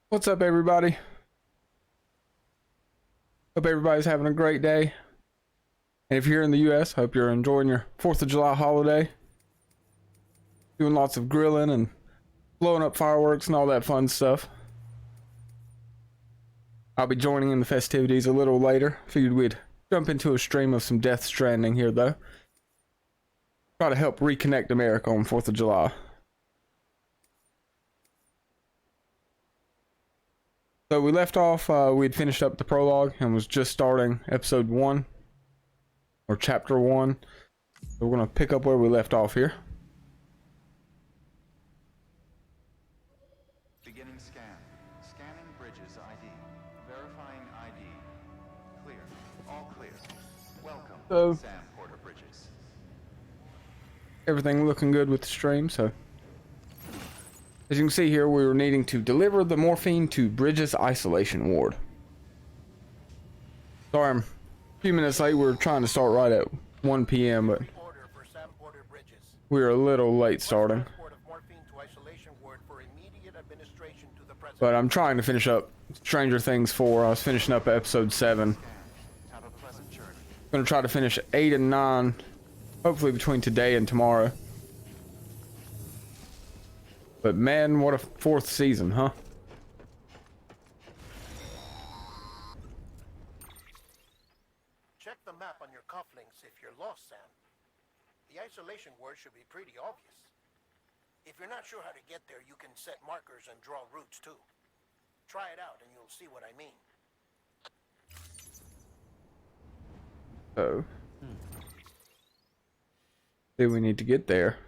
What's up, everybody? Hope everybody's having a great day. And if you're in the US, hope you're enjoying your 4th of July holiday. Doing lots of grilling and blowing up fireworks and all that fun stuff. I'll be joining in the festivities a little later. Figured we'd jump into a stream of some Death Stranding here, though. Try to help reconnect America on 4th of July. So we left off, we'd finished up the prologue and was just starting episode 1. Or chapter 1. So we're going to pick up where we left off here. Beginning scan. Scanning bridges ID. Verifying ID. Clear. All clear. Welcome, So, Sam Porter Bridges. everything looking good with the stream, so as you can see here, we were needing to deliver the morphine to Bridges isolation ward. Sorry, I'm a few minutes late. We were trying to start right at 1 p.m., but we were a little late starting. But I'm trying to finish up Stranger Things 4. I was finishing up episode 7. Have a pleasant journey. Gonna try to finish 8 and 9, hopefully between today and tomorrow. But man, what a 4th season, huh? Check the map on your cufflinks if you're lost, Sam. The isolation word should be pretty obvious. If you're not sure how to get there, you can set markers and draw routes too. Try it out and you'll see what I mean. So, do we need to get there?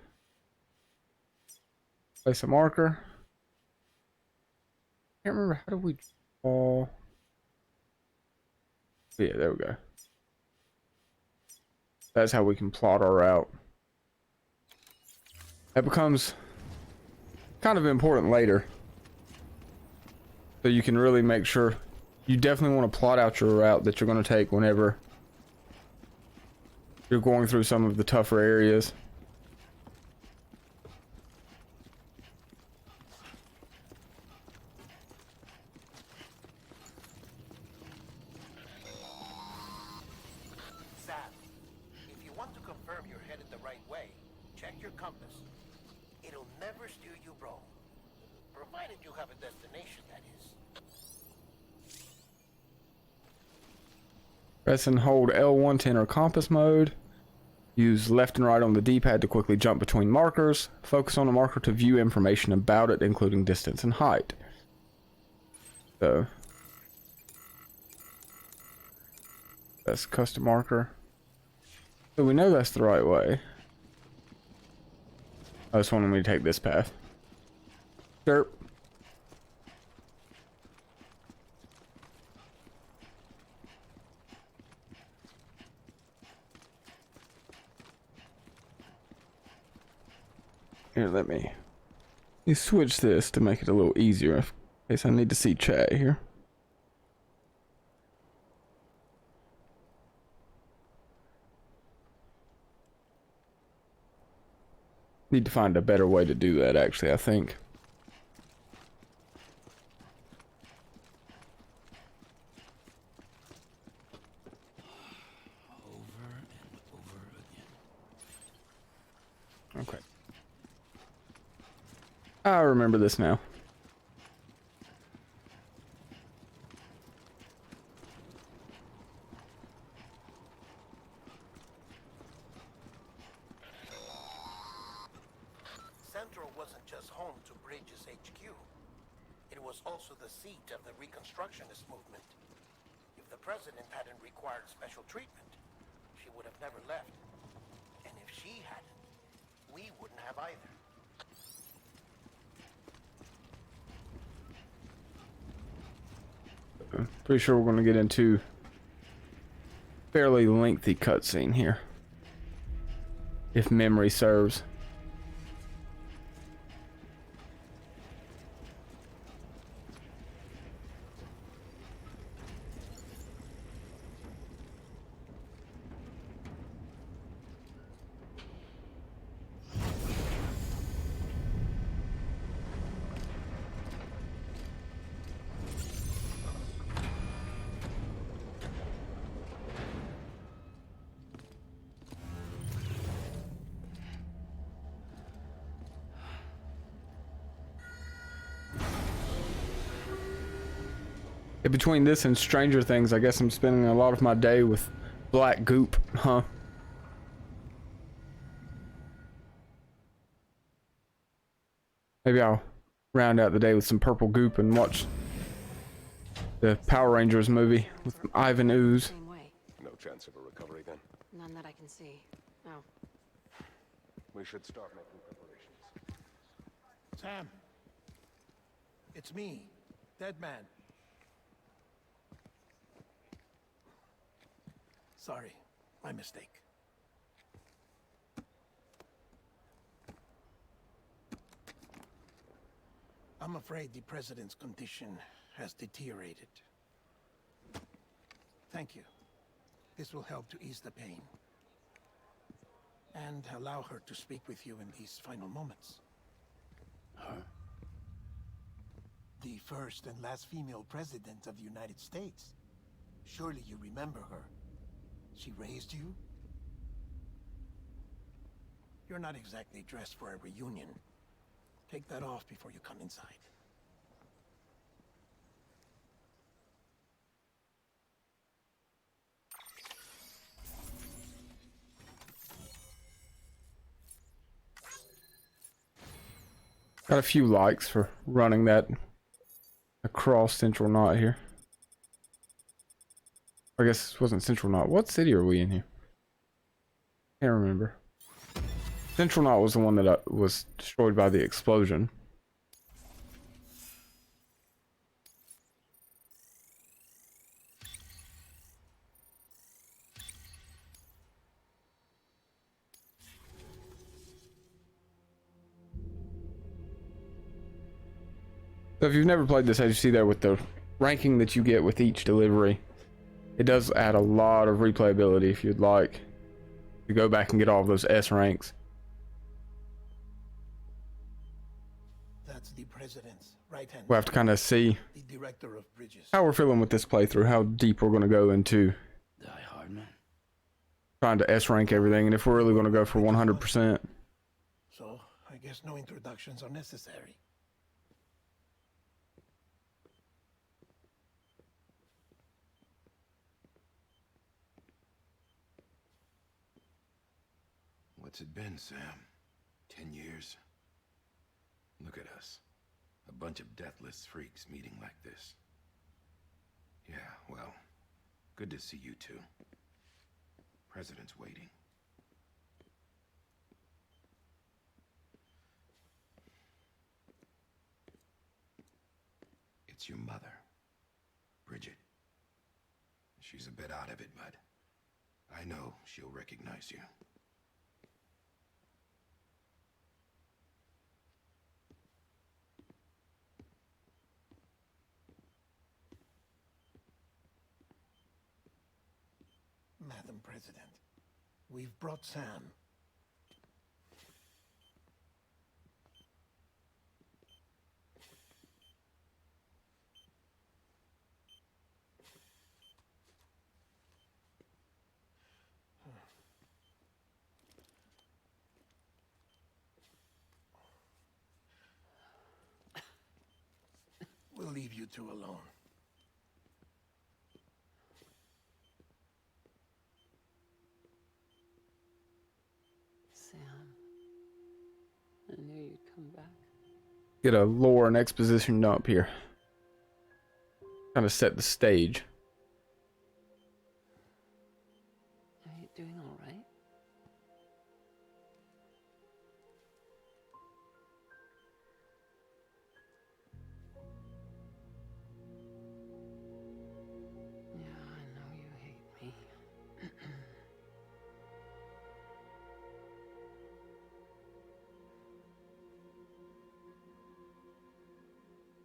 Place a marker. Can't remember, how do we draw? Yeah, there we go. That's how we can plot our route. That becomes kind of important later. So you can really make sure. You definitely want to plot out your route that you're going to take whenever you're going through some of the tougher areas. Sam, if you want to confirm you're headed the right way, check your compass. It'll never steer you wrong. Provided you have a destination, that is. Press and hold L1 to enter compass mode. Use left and right on the D-pad to quickly jump between markers. Focus on a marker to view information about it, including distance and height. So, that's custom marker. So we know that's the right way. I just wanted me to take this path. Derp. Here, let me switch this to make it a little easier in case I need to see chat here. Need to find a better way to do that, actually, I think. Over and over again. Okay. I remember this now. Central wasn't just home to Bridges HQ. It was also the seat of the Reconstructionist movement. If the president hadn't required special treatment, she would have never left. And if she hadn't, we wouldn't have either. Pretty sure we're going to get into fairly lengthy cutscene here, if memory serves. In between this and Stranger Things, I guess I'm spending a lot of my day with black goop, huh? Maybe I'll round out the day with some purple goop and watch the Power Rangers movie with Ivan Ooze. Same way. No chance of a recovery then. None that I can see. No. We should start making preparations. Sam. It's me, Dead Man. Sorry, my mistake. I'm afraid the President's condition has deteriorated. Thank you. This will help to ease the pain. And allow her to speak with you in these final moments. Her? The first and last female president of the United States. Surely you remember her. She raised you? You're not exactly dressed for a reunion. Take that off before you come inside. Got a few likes for running that across Central Knot here. I guess it wasn't Central Knot. What city are we in here? Can't remember. Central Knot was the one that was destroyed by the explosion. So if you've never played this, as you see there with the ranking that you get with each delivery, it does add a lot of replayability if you'd like to go back and get all of those S ranks. That's the President's right hand. We'll have to kind of see The Director of Bridges. how we're feeling with this playthrough, how deep we're going to go into Die Hard, man. trying to S rank everything, and if we're really going to go for 100%. So, I guess no introductions are necessary. What's it been, Sam? 10 years? Look at us. A bunch of deathless freaks meeting like this. Yeah, well, good to see you two. President's waiting. It's your mother, Bridget. She's a bit out of it, but I know she'll recognize you. Madam President, we've brought Sam. We'll leave you two alone. Sam. I knew you'd come back. Get a lore and exposition dump here. Kind of set the stage. Are you doing all right? Yeah, I know you hate me.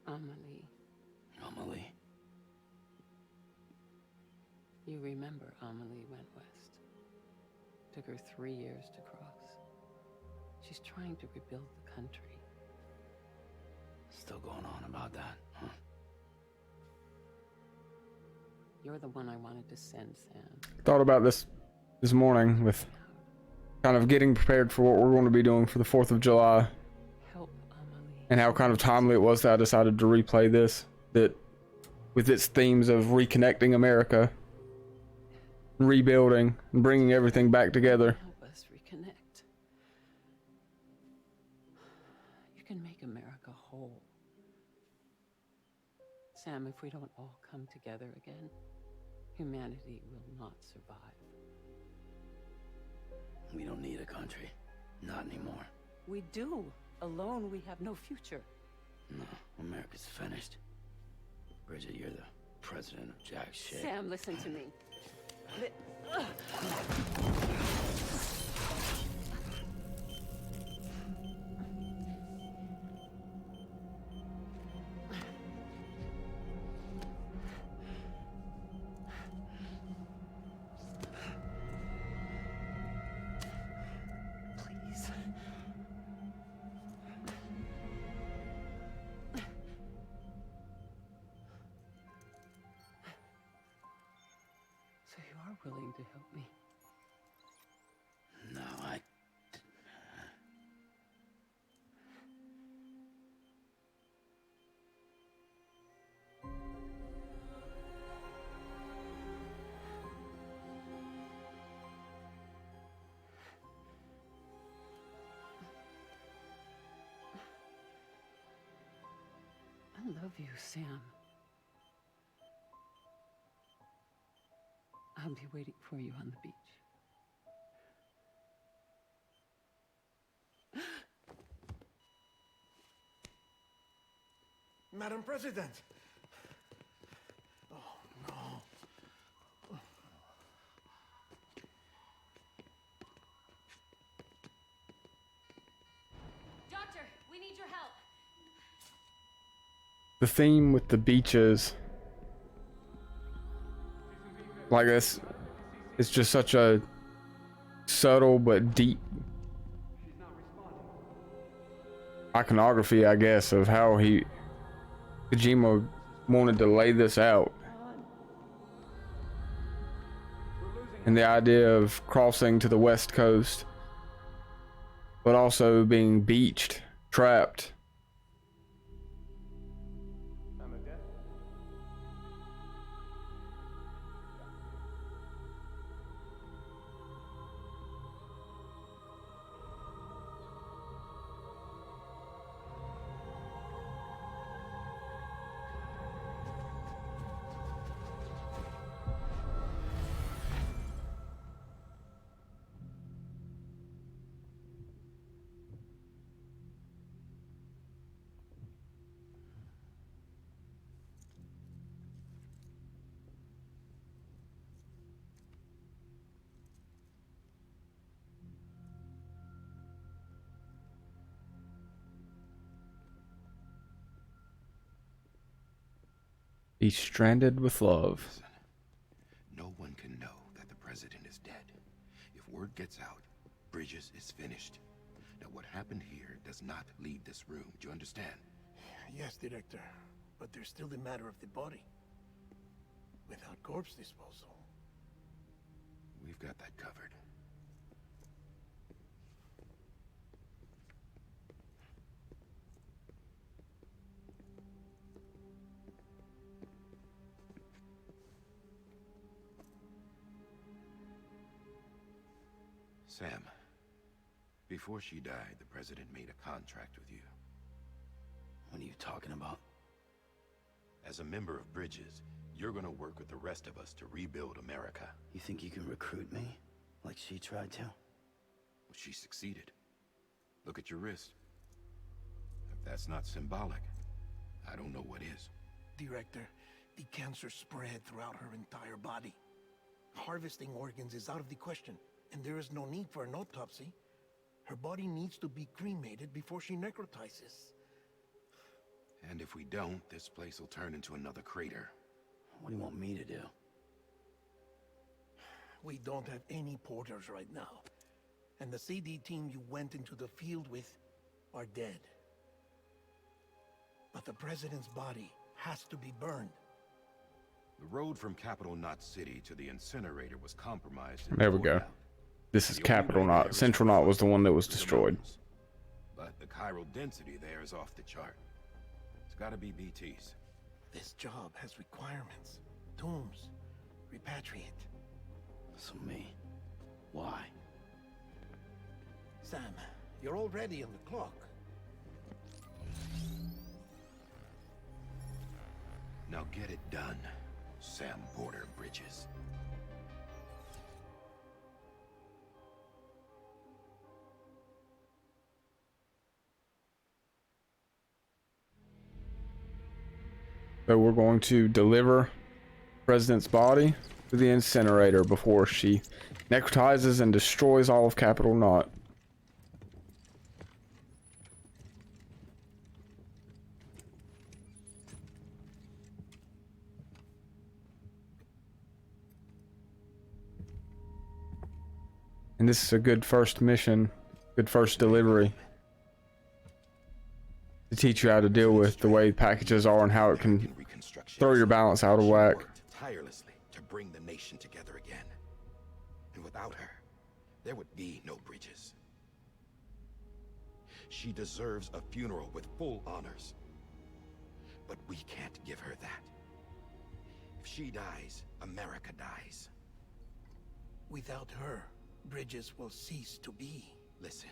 Amelie. Amelie. You remember Amelie went west. Took her 3 years to cross. She's trying to rebuild the country. Still going on about that, huh? You're the one I wanted to send, Sam. Thought about this morning with kind of getting prepared for what we're going to be doing for the 4th of July. Help Amelie. And how kind of timely it was that I decided to replay this. That with its themes of reconnecting America, rebuilding, and bringing everything back together. Help us reconnect. You can make America whole. Sam, if we don't all come together again, humanity will not survive. We don't need a country. Not anymore. We do. Alone, we have no future. No, America's finished. Bridget, you're the president of jack shit. Sam, listen to me. Please. So you are willing to help me? No, I... I love you, Sam. I'll be waiting for you on the beach. Madam President! Oh, no. Doctor, we need your help. The theme with the beaches, like this, it's just such a subtle but deep iconography, I guess, of how Kojima wanted to lay this out. And the idea of crossing to the west coast, but also being beached, trapped. He's stranded with love. Listen, no one can know that the president is dead. If word gets out, Bridges is finished. Now what happened here does not leave this room. Do you understand? Yes, Director. But there's still the matter of the body. Without corpse disposal. We've got that covered. Sam, before she died, the president made a contract with you. What are you talking about? As a member of Bridges, you're gonna work with the rest of us to rebuild America. You think you can recruit me? Like she tried to? Well, she succeeded. Look at your wrist. If that's not symbolic, I don't know what is. Director, the cancer spread throughout her entire body. Harvesting organs is out of the question, and there is no need for an autopsy. Her body needs to be cremated before she necrotizes. And if we don't, this place will turn into another crater. What do you want me to do? We don't have any porters right now. And the CD team you went into the field with are dead. But the president's body has to be burned. The road from Capital Knot City to the incinerator was compromised. And There we go. poured out. This is The only Capital way there Knot. is Central to Knot was the one that was through the destroyed. mountains. But the chiral density there is off the chart. It's gotta be BTs. This job has requirements. Tombs. Repatriate. So me. Why? Sam, you're already on the clock. Now get it done, Sam Porter Bridges. So we're going to deliver President's body to the incinerator before she necrotizes and destroys all of Capital Knot. And this is a good first mission, good first delivery to teach you how to deal with the way packages are and how it can throw your balance out of whack. She worked tirelessly to bring the nation together again. And without her, there would be no Bridges. She deserves a funeral with full honors. But we can't give her that. If she dies, America dies. Without her, Bridges will cease to be. Listen.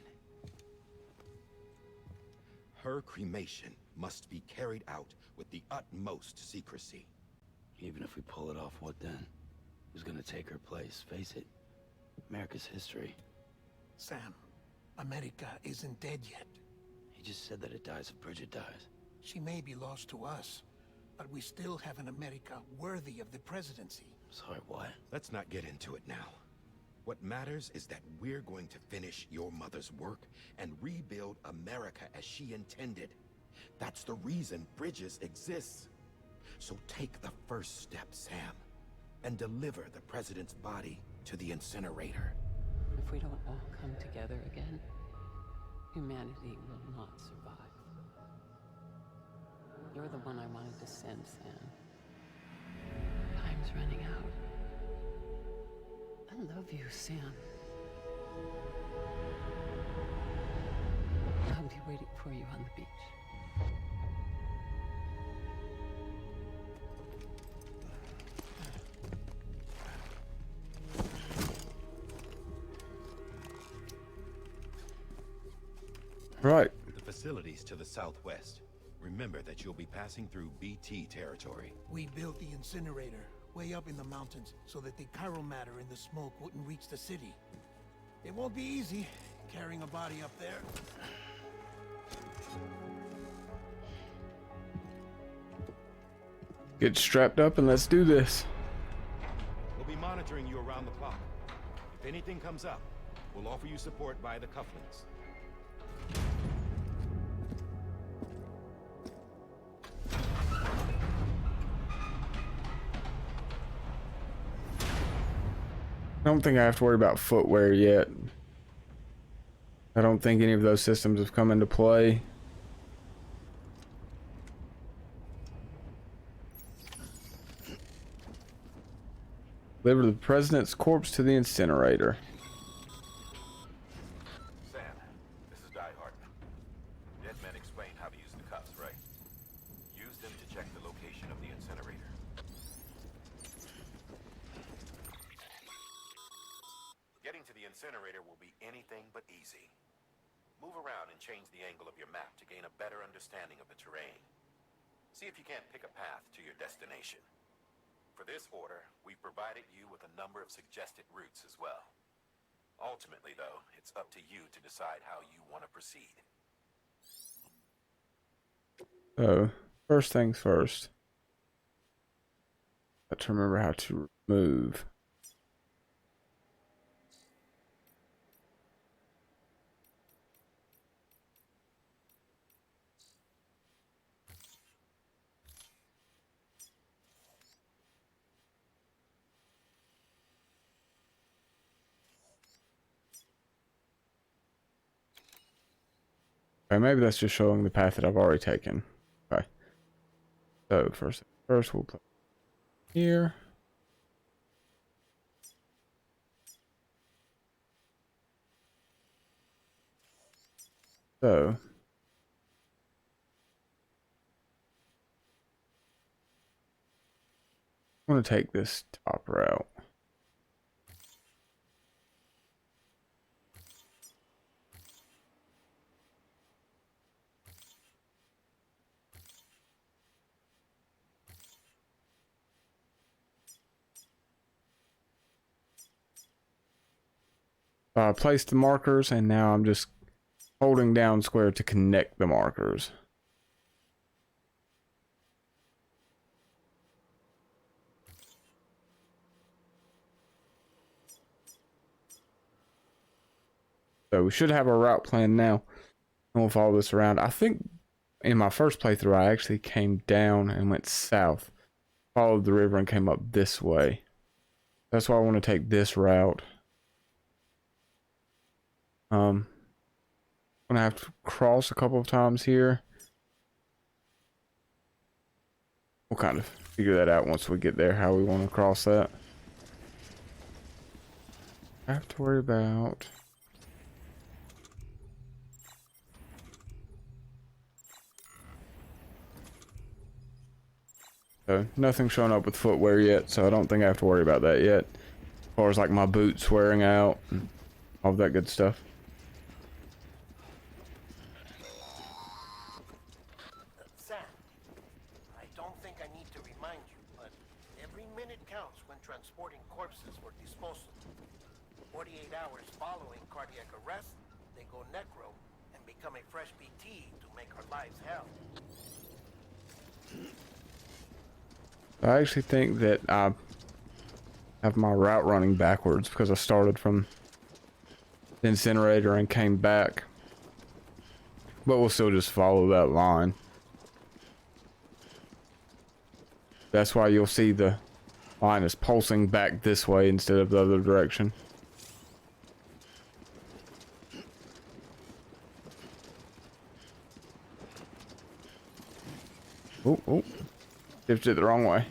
Her cremation must be carried out with the utmost secrecy. Even if we pull it off, what then? Who's gonna take her place? Face it, America's history. Sam, America isn't dead yet. He just said that it dies if Bridget dies. She may be lost to us, but we still have an America worthy of the presidency. Sorry, what? Let's not get into it now. What matters is that we're going to finish your mother's work and rebuild America as she intended. That's the reason Bridges exists. So take the first step, Sam, and deliver the president's body to the incinerator. If we don't all come together again, humanity will not survive. You're the one I wanted to send, Sam. Time's running out. I love you, Sam. I'll be waiting for you on the beach. Right. The facilities to the southwest. Remember that you'll be passing through BT territory. We built the incinerator way up in the mountains so that the chiral matter in the smoke wouldn't reach the city. It won't be easy carrying a body up there. Get strapped up and let's do this. We'll be monitoring you around the clock. If anything comes up, we'll offer you support via the cufflinks. I don't think I have to worry about footwear yet. I don't think any of those systems have come into play. Deliver the president's corpse to the incinerator. Sam, this is Die Hard. Dead men explained how to use the cuffs, right? Use them to check the location of the incinerator. Getting to the incinerator will be anything but easy. Move around and change the angle of your map to gain a better understanding of the terrain. See if you can't pick a path to your destination. For this order, we've provided you with a number of suggested routes as well. Ultimately, though, it's up to you to decide how you want to proceed. So, first things first. Let's remember how to remove. Okay, maybe that's just showing the path that I've already taken. Okay. So first we'll put here. So I'm gonna take this top route. Place the markers, and now I'm just holding down square to connect the markers. So we should have our route planned now. And we'll follow this around. I think in my first playthrough, I actually came down and went south. Followed the river and came up this way. That's why I want to take this route. I'm gonna have to cross a couple of times here. We'll kind of figure that out once we get there, how we want to cross that. I have to worry about... So, nothing showing up with footwear yet, so I don't think I have to worry about that yet. As far as like my boots wearing out and all that good stuff. Sam, I don't think I need to remind you, but every minute counts when transporting corpses for disposal. 48 hours following cardiac arrest, they go necro and become a fresh BT to make our lives hell. I actually think that I have my route running backwards because I started from the incinerator and came back. But we'll still just follow that line. That's why you'll see the line is pulsing back this way instead of the other direction. Oh. Shifted the wrong way.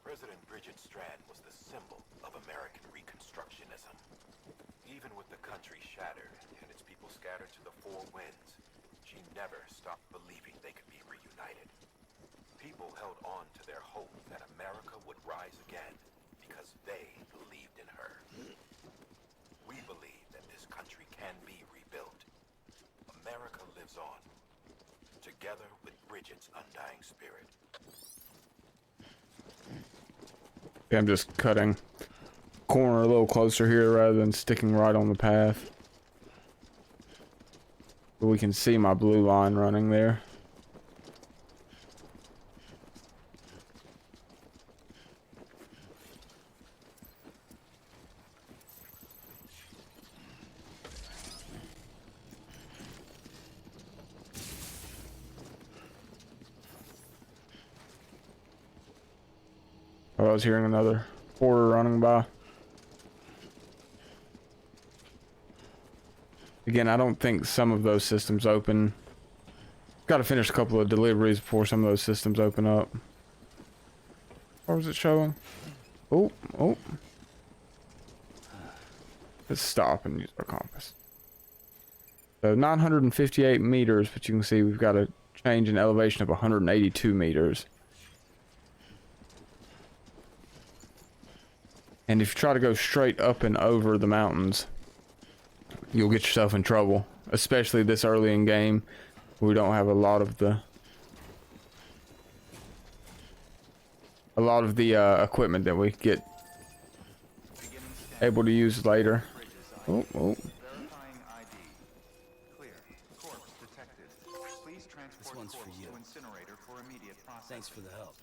President Bridget Strand was the symbol of American Reconstructionism. Even with the country shattered and its people scattered to the four winds, she never stopped believing they could be reunited. People held on to their hope that America would rise again because they believed in her. We believe that this country can be rebuilt. America lives on, together with Bridget's undying spirit. I'm just cutting corner a little closer here rather than sticking right on the path. But we can see my blue line running there. Oh, I was hearing another porter running by. Again, I don't think some of those systems open. Got to finish a couple of deliveries before some of those systems open up. What was it showing? Oh. Let's stop and use our compass. So 958 meters, but you can see we've got a change in elevation of 182 meters. And if you try to go straight up and over the mountains, you'll get yourself in trouble, especially this early in game. We don't have a lot of the equipment that we get able to use later. Oh. Verifying ID. Clear. Corpse detected. Please transport one's for corpse you. to incinerator for immediate processing. Thanks for the help.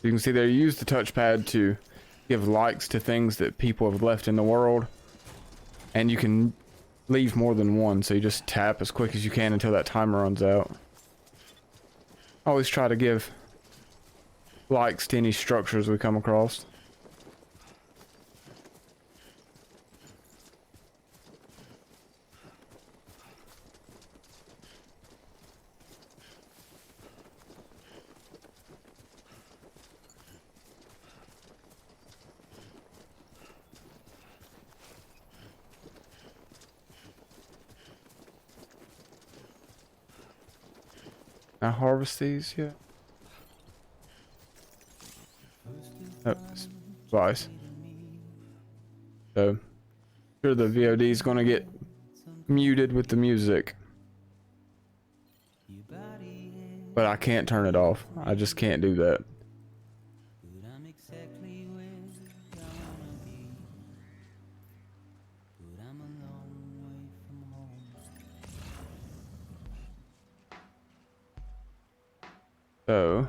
You can see there, you use the touchpad to give likes to things that people have left in the world. And you can leave more than one, so you just tap as quick as you can until that timer runs out. Always try to give likes to any structures we come across. Can I harvest these yet? Nope. Supplies. So, sure the VOD is gonna get muted with the music. But I can't turn it off. I just can't do that. So,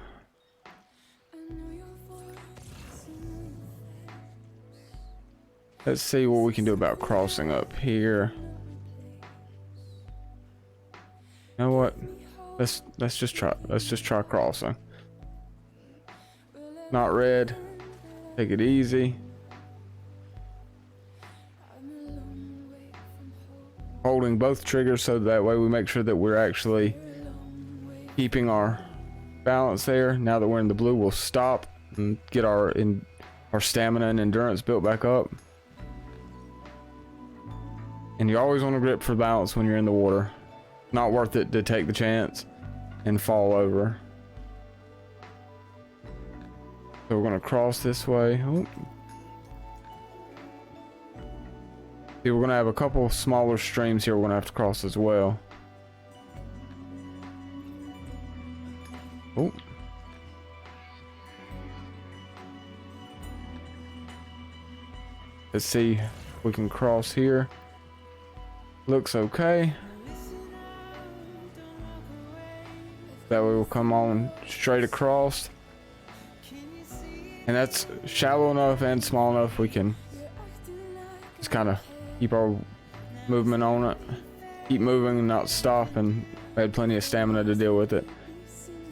let's see what we can do about crossing up here. You know what? Let's just try crossing. Not red. Take it easy. Holding both triggers so that way we make sure that we're actually keeping our balance there. Now that we're in the blue, we'll stop and get our stamina and endurance built back up. And you always want to grip for balance when you're in the water. Not worth it to take the chance and fall over. So we're gonna cross this way. Oh. See, we're gonna have a couple smaller streams here we're gonna have to cross as well. Oh. Let's see if we can cross here. Looks okay. That way we'll come on straight across. And that's shallow enough and small enough we can just kind of keep our movement on it. Keep moving and not stop, and we had plenty of stamina to deal with it.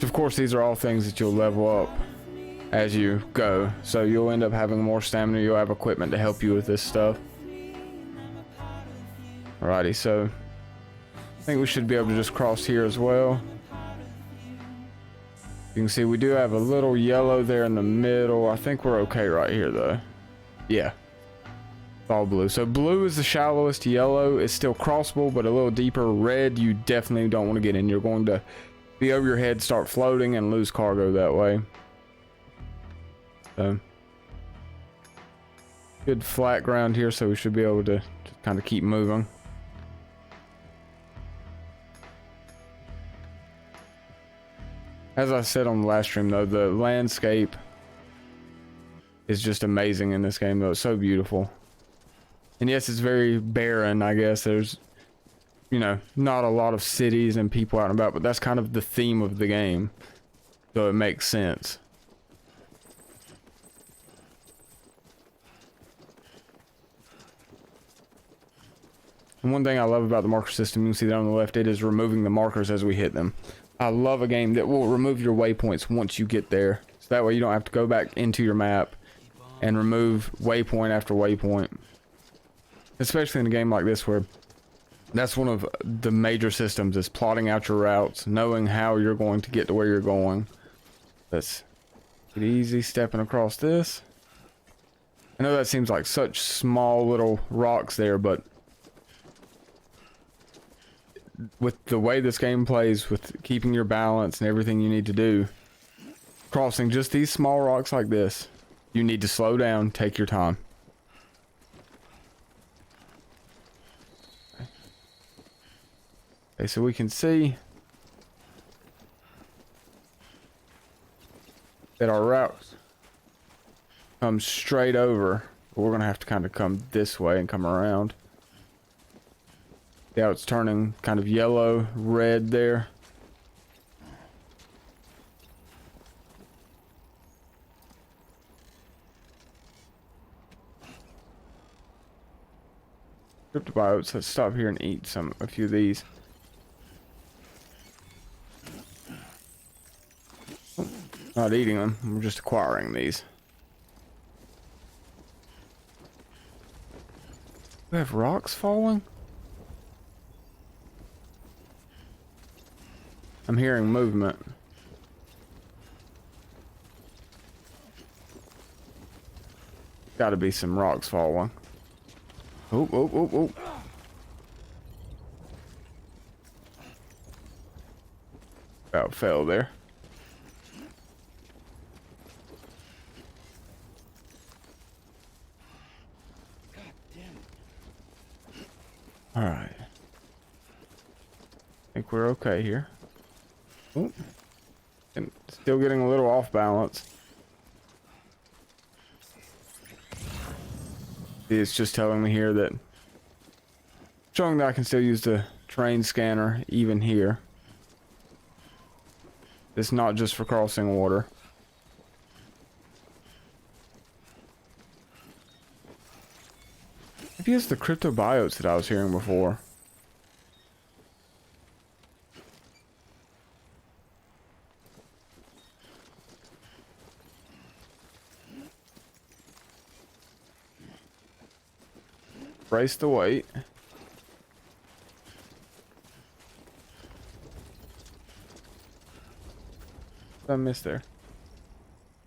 Of course, these are all things that you'll level up as you go. So you'll end up having more stamina, you'll have equipment to help you with this stuff. Alrighty, so I think we should be able to just cross here as well. You can see we do have a little yellow there in the middle. I think we're okay right here though. Yeah. It's all blue. So blue is the shallowest, yellow is still crossable, but a little deeper. Red, you definitely don't want to get in. You're going to be over your head, start floating, and lose cargo that way. So, good flat ground here, so we should be able to just kind of keep moving. As I said on the last stream though, the landscape is just amazing in this game though. It's so beautiful. And yes, it's very barren, I guess. There's, you know, not a lot of cities and people out and about, but that's kind of the theme of the game. So it makes sense. And one thing I love about the marker system, you can see that on the left, it is removing the markers as we hit them. I love a game that will remove your waypoints once you get there. So that way you don't have to go back into your map and remove waypoint after waypoint. Especially in a game like this where that's one of the major systems, is plotting out your routes, knowing how you're going to get to where you're going. Let's get easy stepping across this. I know that seems like such small little rocks there, but with the way this game plays, with keeping your balance and everything you need to do, crossing just these small rocks like this, you need to slow down, take your time. Okay, so we can see that our route comes straight over, but we're gonna have to kind of come this way and come around. Yeah, it's turning kind of yellow, red there. Cryptobiotes, let's stop here and eat a few of these. Not eating them, we're just acquiring these. We have rocks falling? I'm hearing movement. Gotta be some rocks falling. Oh, oh, oh, oh. About fell there. God damn it. Alright. Think we're okay here. Oop. And still getting a little off balance. It's just telling me here that, showing that I can still use the terrain scanner even here. It's not just for crossing water. Maybe it's the cryptobiotes that I was hearing before. Brace the weight. What did I miss there?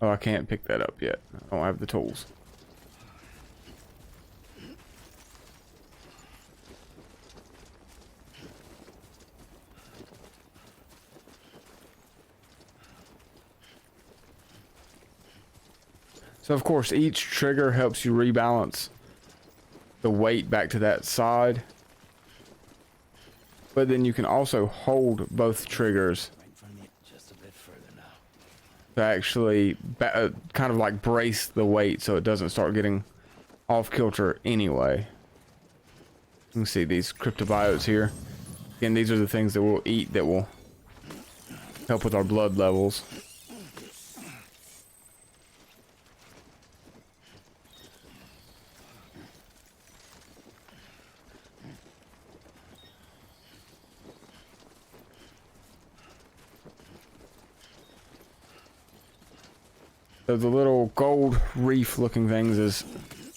Oh, I can't pick that up yet. I don't have the tools. So of course each trigger helps you rebalance the weight back to that side. But then you can also hold both triggers Right in front of me. Just a bit further now. to actually kind of like brace the weight so it doesn't start getting off kilter anyway. You can see these cryptobiotes here. Again, these are the things that we'll eat that will help with our blood levels. So the little gold reef looking things is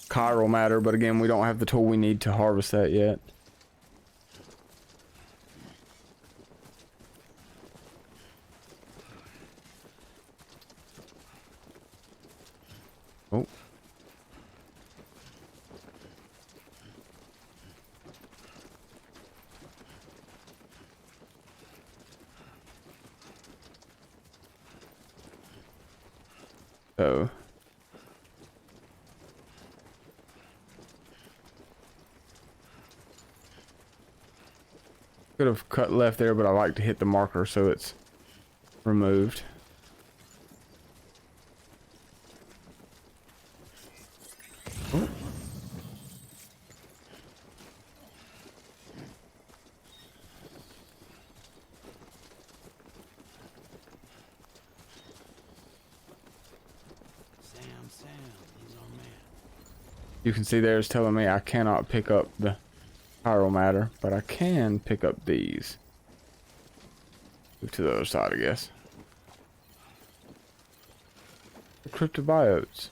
chiral matter, but again, we don't have the tool we need to harvest that yet. Oh. So. Could have cut left there, but I like to hit the marker so it's removed. Oh. Sam, he's our man. You can see there it's telling me I cannot pick up the chiral matter, but I can pick up these. Move to the other side, I guess. The cryptobiotes.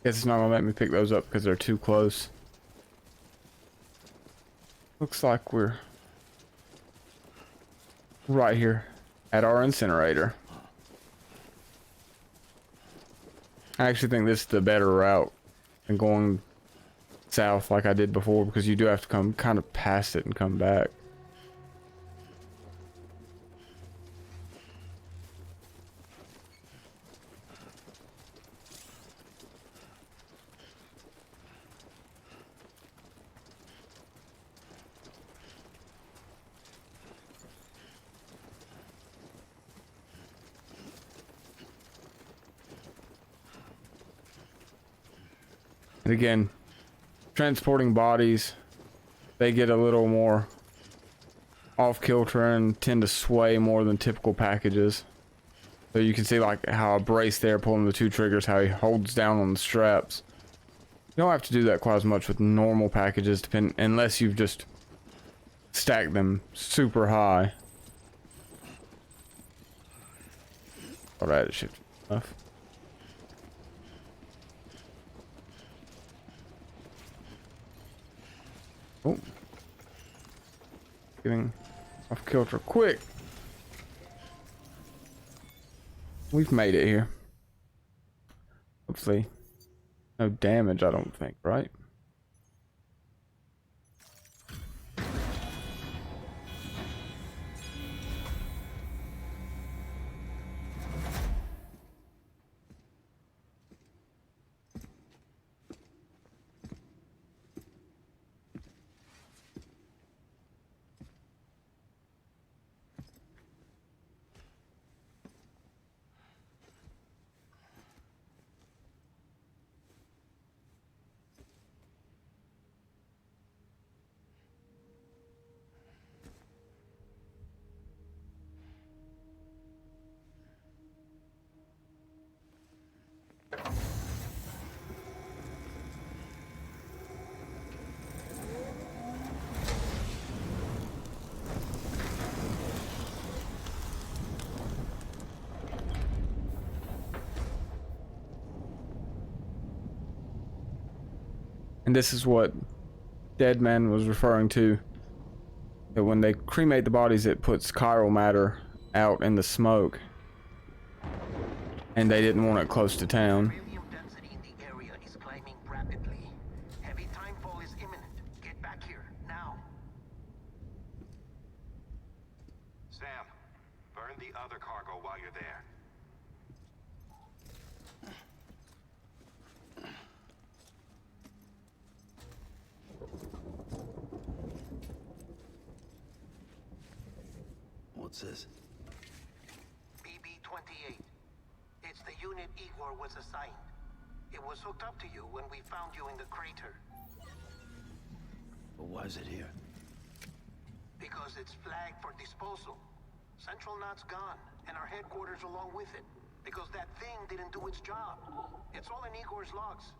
Guess it's not gonna let me pick those up because they're too close. Looks like we're right here at our incinerator. I actually think this is the better route than going south like I did before, because you do have to come kind of past it and come back. And again, transporting bodies, they get a little more off kilter and tend to sway more than typical packages. So you can see like how I brace there, pulling the two triggers, how he holds down on the straps. You don't have to do that quite as much with normal packages, unless you've just stacked them super high. Thought I had to shift enough. Oh. Getting off kilter quick. We've made it here. Hopefully no damage, I don't think, right? And this is what Deadman was referring to. That when they cremate the bodies, it puts chiral matter out in the smoke. And they didn't want it close to town. Beryllium density in the area is climbing rapidly. Heavy timefall is imminent. Get back here, now. Sam, burn the other cargo while you're there. What's this? BB-28. It's the unit Igor was assigned. It was hooked up to you when we found you in the crater. But why is it here? Because it's flagged for disposal. Central Knot's gone, and our headquarters along with it. Because that thing didn't do its job. It's all in Igor's logs.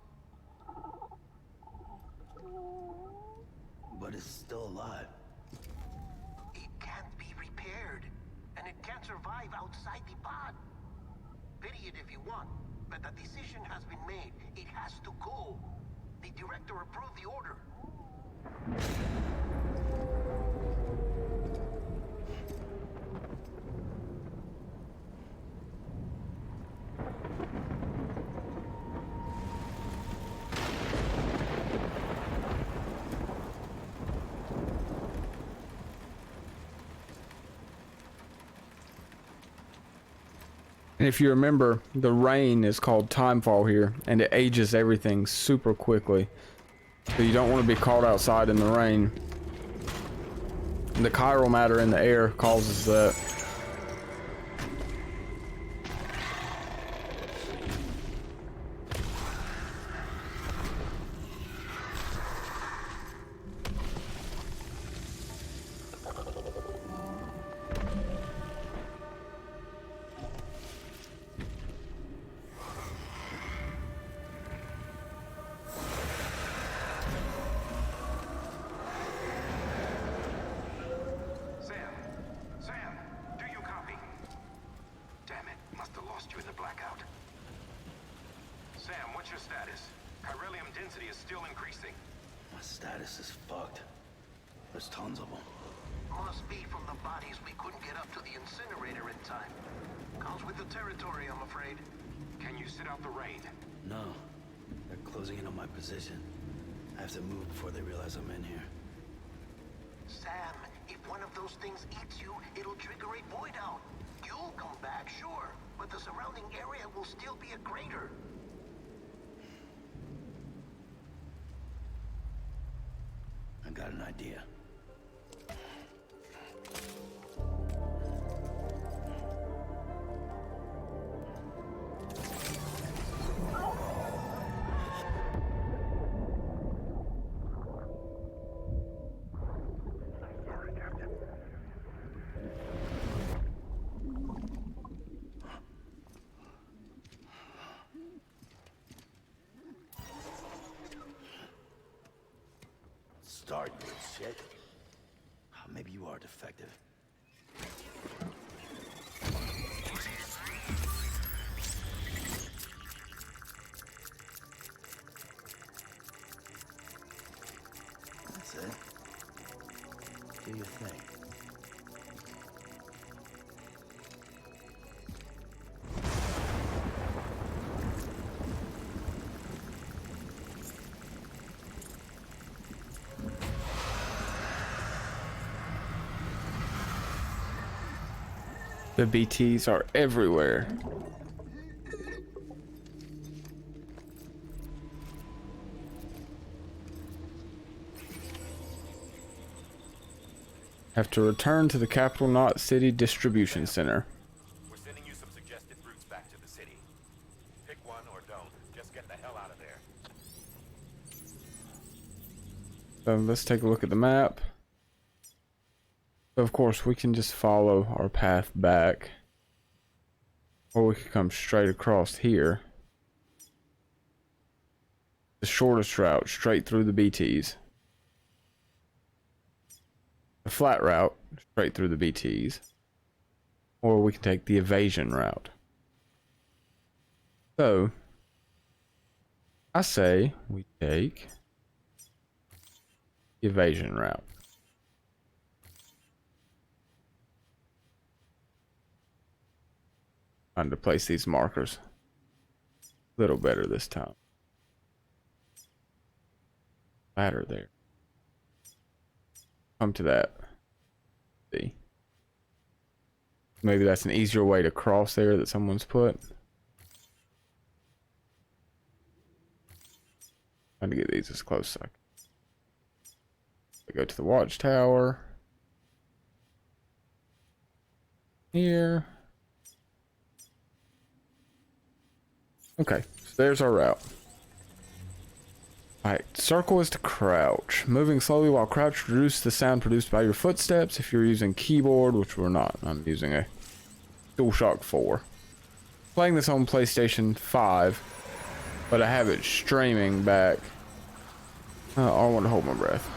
But it's still alive. It can't be repaired, and it can't survive outside the pod. Pity it if you want, but the decision has been made. It has to go. The director approved the order. And if you remember, the rain is called timefall here, and it ages everything super quickly. So you don't want to be caught outside in the rain. The chiral matter in the air causes that. My status is fucked. There's tons of them. Must be from the bodies we couldn't get up to the incinerator in time. Comes with the territory, I'm afraid. Can you sit out the rain? No. They're closing in on my position. I have to move before they realize I'm in here. Sam, if one of those things eats you, it'll trigger a void out. You'll come back, sure, but the surrounding area will still be a crater. I got an idea. Start, you shit. Maybe you are defective. That's it. Do your thing. The BTs are everywhere. Have to return to the Capital Knot City Distribution Center. We're sending you some suggested routes back to the city. Pick one or don't. Just get the hell out of there. So let's take a look at the map. Of course, we can just follow our path back. Or we could come straight across here. The shortest route, straight through the BTs. The flat route, straight through the BTs. Or we can take the evasion route. So, I say we take evasion route. Trying to place these markers a little better this time. Ladder there. Come to that. See. Maybe that's an easier way to cross there that someone's put. Trying to get these as close as I can. Go to the watchtower. Here. Okay, so there's our route. Alright, circle is to crouch. Moving slowly while crouched reduces the sound produced by your footsteps. If you're using keyboard, which we're not, I'm using a DualShock 4. Playing this on PlayStation 5, but I have it streaming back. I want to hold my breath.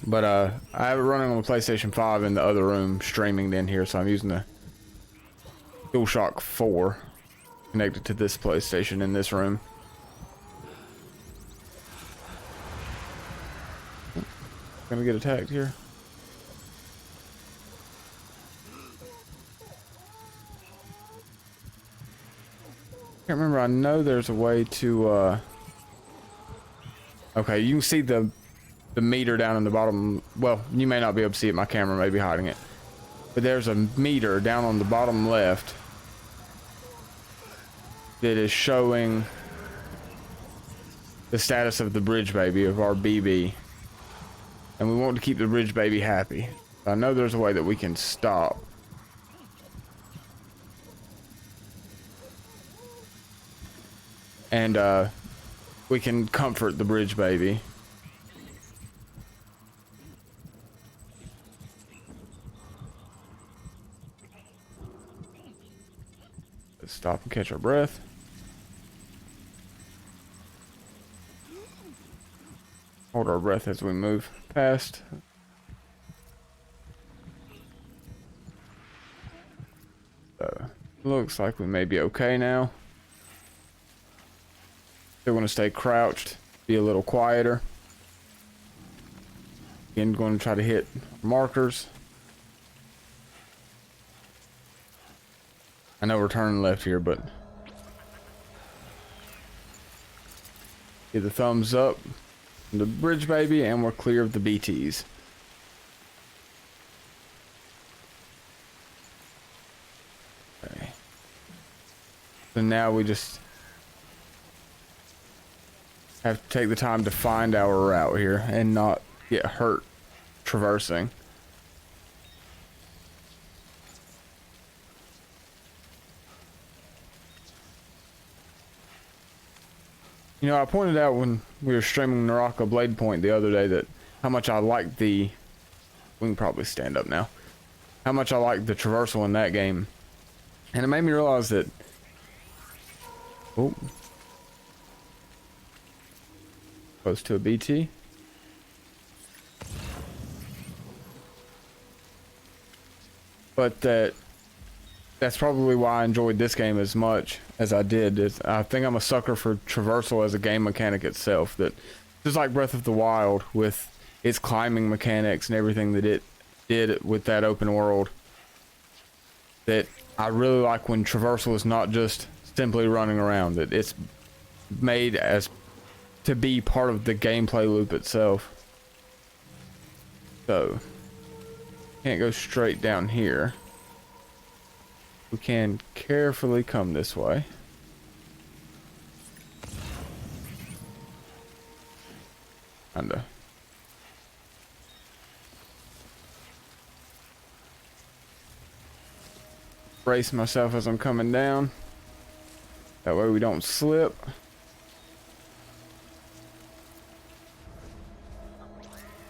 But I have it running on the PlayStation 5 in the other room, streaming in here, so I'm using the DualShock 4 connected to this PlayStation in this room. Gonna get attacked here. Can't remember. I know there's a way to okay, you can see the meter down in the bottom. Well, you may not be able to see it, my camera may be hiding it, but there's a meter down on the bottom left that is showing the status of the bridge baby, of our BB, and we want to keep the bridge baby happy. I know there's a way that we can stop. And we can comfort the bridge baby. Let's stop and catch our breath. Hold our breath as we move past. So, looks like we may be okay now. Still want to stay crouched, be a little quieter. Again, going to try to hit markers. I know we're turning left here, but get the thumbs up from the bridge baby, and we're clear of the BTs. Okay. So now we just have to take the time to find our route here and not get hurt traversing. You know, I pointed out when we were streaming Naraka Blade Point the other day that how much I liked the... We can probably stand up now. How much I liked the traversal in that game. And it made me realize that... Oh. Close to a BT. But that's probably why I enjoyed this game as much as I did. I think I'm a sucker for traversal as a game mechanic itself. That just like Breath of the Wild with its climbing mechanics and everything that it did with that open world. That I really like when traversal is not just simply running around. That it's made as to be part of the gameplay loop itself. So can't go straight down here. We can carefully come this way. Kinda. Brace myself as I'm coming down. That way we don't slip.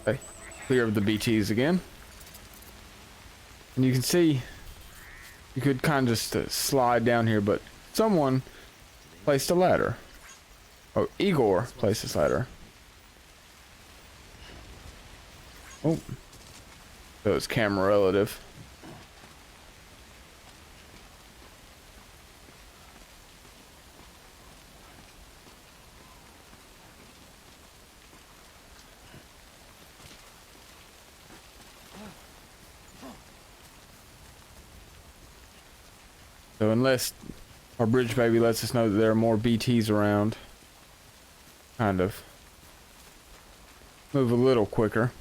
Okay. Clear of the BTs again. And you can see you could kind of just slide down here, but someone placed a ladder. Oh, Igor placed this ladder. Oh. So it's camera relative. So unless our bridge baby lets us know that there are more BTs around, kind of move a little quicker.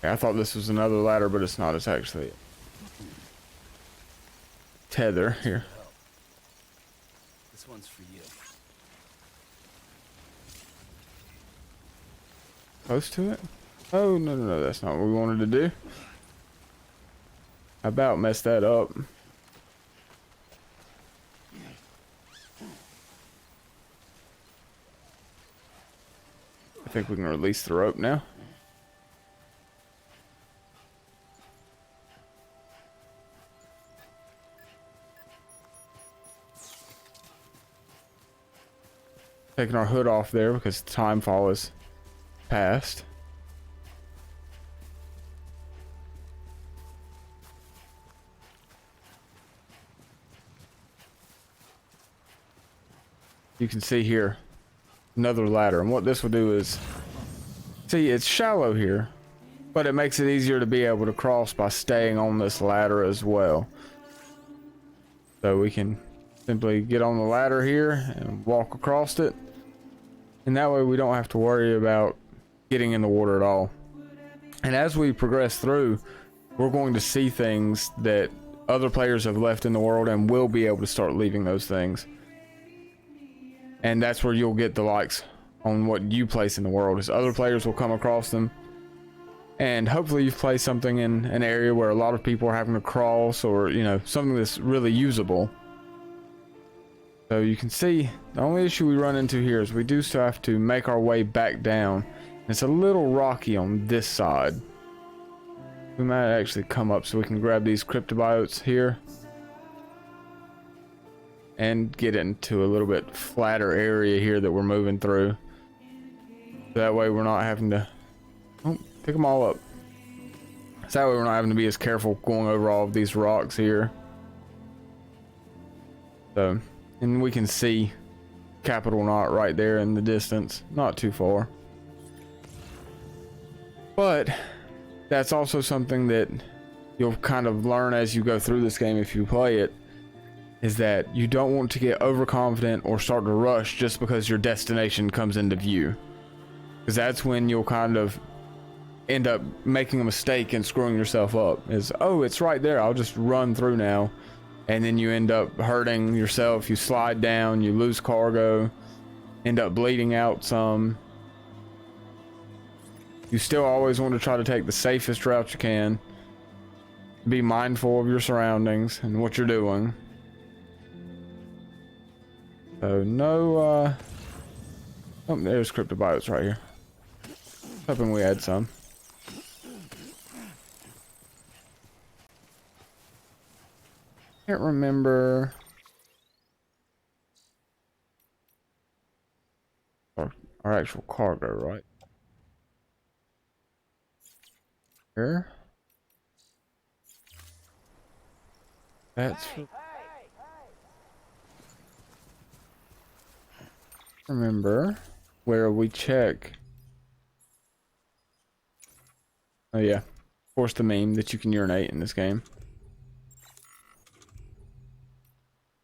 I thought this was another ladder, but it's not. It's actually a tether here. This one's for you. Close to it? Oh, no, no, no, that's not what we wanted to do. I about messed that up. I think we can release the rope now. Taking our hood off there because time fall is past. You can see here another ladder, and what this will do is, see, it's shallow here, but it makes it easier to be able to cross by staying on this ladder as well. So we can simply get on the ladder here and walk across it, and that way we don't have to worry about getting in the water at all. And as we progress through, we're going to see things that other players have left in the world, and we'll be able to start leaving those things. And that's where you'll get the likes on what you place in the world, is other players will come across them. And hopefully you've placed something in an area where a lot of people are having to cross, or, you know, something that's really usable. So you can see the only issue we run into here is we do still have to make our way back down. It's a little rocky on this side. We might actually come up so we can grab these cryptobiotes here and get into a little bit flatter area here that we're moving through. That way we're not having to pick them all up. So that way we're not having to be as careful going over all of these rocks here. So, and we can see Capital Knot right there in the distance, not too far. But that's also something that you'll kind of learn as you go through this game if you play it, is that you don't want to get overconfident or start to rush just because your destination comes into view. Because that's when you'll kind of end up making a mistake and screwing yourself up. Is, oh, it's right there, I'll just run through now. And then you end up hurting yourself, you slide down, you lose cargo, end up bleeding out some. You still always want to try to take the safest route you can. Be mindful of your surroundings and what you're doing. So no, oh, there's cryptobiotes right here. Hoping we had some. Can't remember. Our actual cargo, right? Here. That's remember where we check. Oh yeah, force the meme that you can urinate in this game.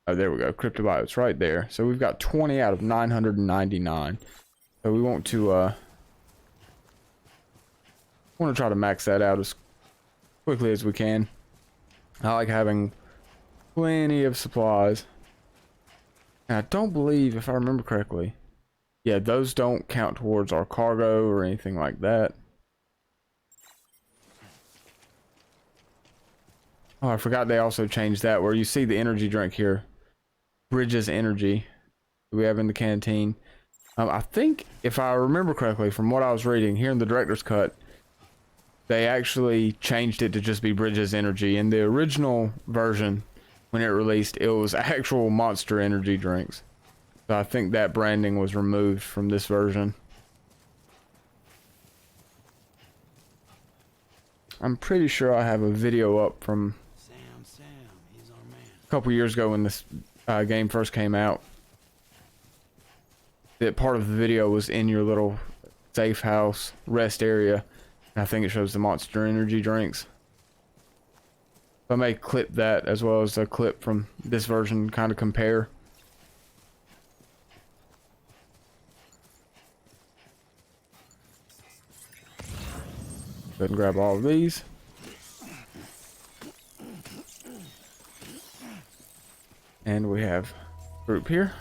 Oh, there we go. Cryptobiotes right there. So we've got 20 out of 999. So we want to try to max that out as quickly as we can. I like having plenty of supplies. And I don't believe, if I remember correctly, yeah, those don't count towards our cargo or anything like that. Oh, I forgot they also changed that, where you see the energy drink here. Bridges energy we have in the canteen. I think, if I remember correctly from what I was reading here in the director's cut, they actually changed it to just be Bridges energy. In the original version, when it released, it was actual Monster energy drinks. So I think that branding was removed from this version. I'm pretty sure I have a video up from He's our man. a couple years ago when this game first came out. That part of the video was in your little safe house, rest area. And I think it shows the Monster Energy drinks. I may clip that as well as a clip from this version, kind of compare. Go ahead and grab all of these. And we have group here.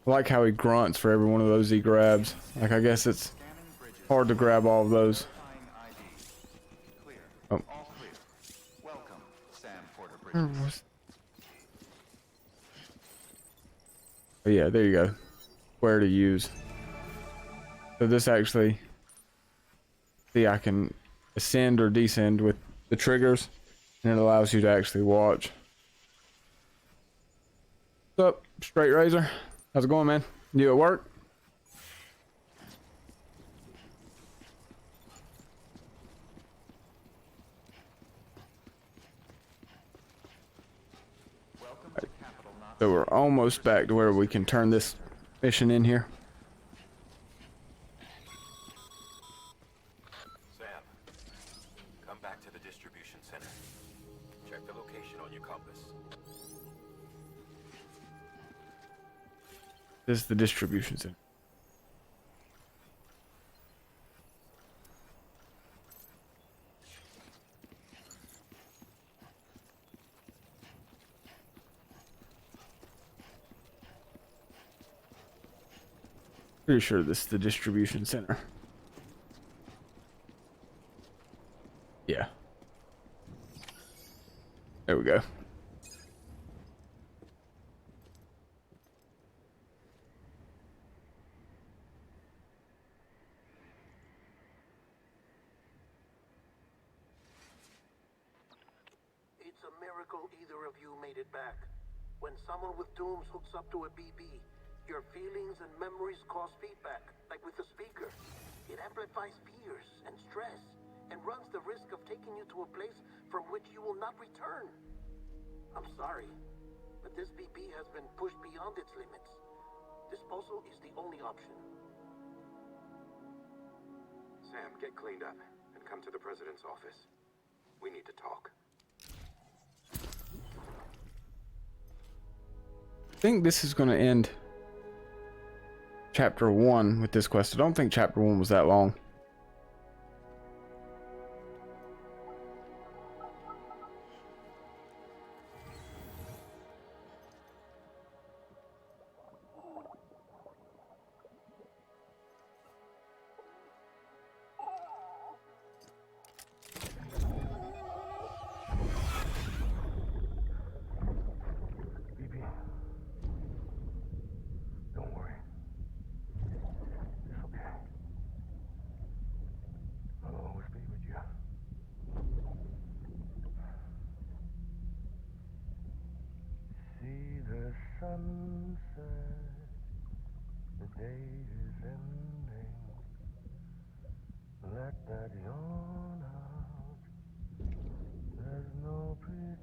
I like how he grunts for every one of those he grabs. Like, I guess it's hard to grab all of those. Clear. Oh. All clear. Welcome, Sam Porter Bridges. Oh yeah, there you go. Where to use. So this actually, see, I can ascend or descend with the triggers, and it allows you to actually watch. What's up, Straight Razor? How's it going, man? You at work? So we're almost back to where we can turn this mission in here. Sam, come back to the distribution center. Check the location on your compass. This is the distribution center. Pretty sure this is the distribution center. Yeah. There we go. It's a miracle either of you made it back. When someone with dooms hooks up to a BB, your feelings and memories cause feedback, like with the speaker. It amplifies fears and stress, and runs the risk of taking you to a place from which you will not return. I'm sorry, but this BB has been pushed beyond its limits. Disposal is the only option. Sam, get cleaned up and come to the president's office. We need to talk. I think this is going to end chapter 1 with this quest. I don't think chapter 1 was that long. Don't worry. It's okay. I'll always be with you. See the sunset. The day is ending. Let that yawn out. There's no pretending.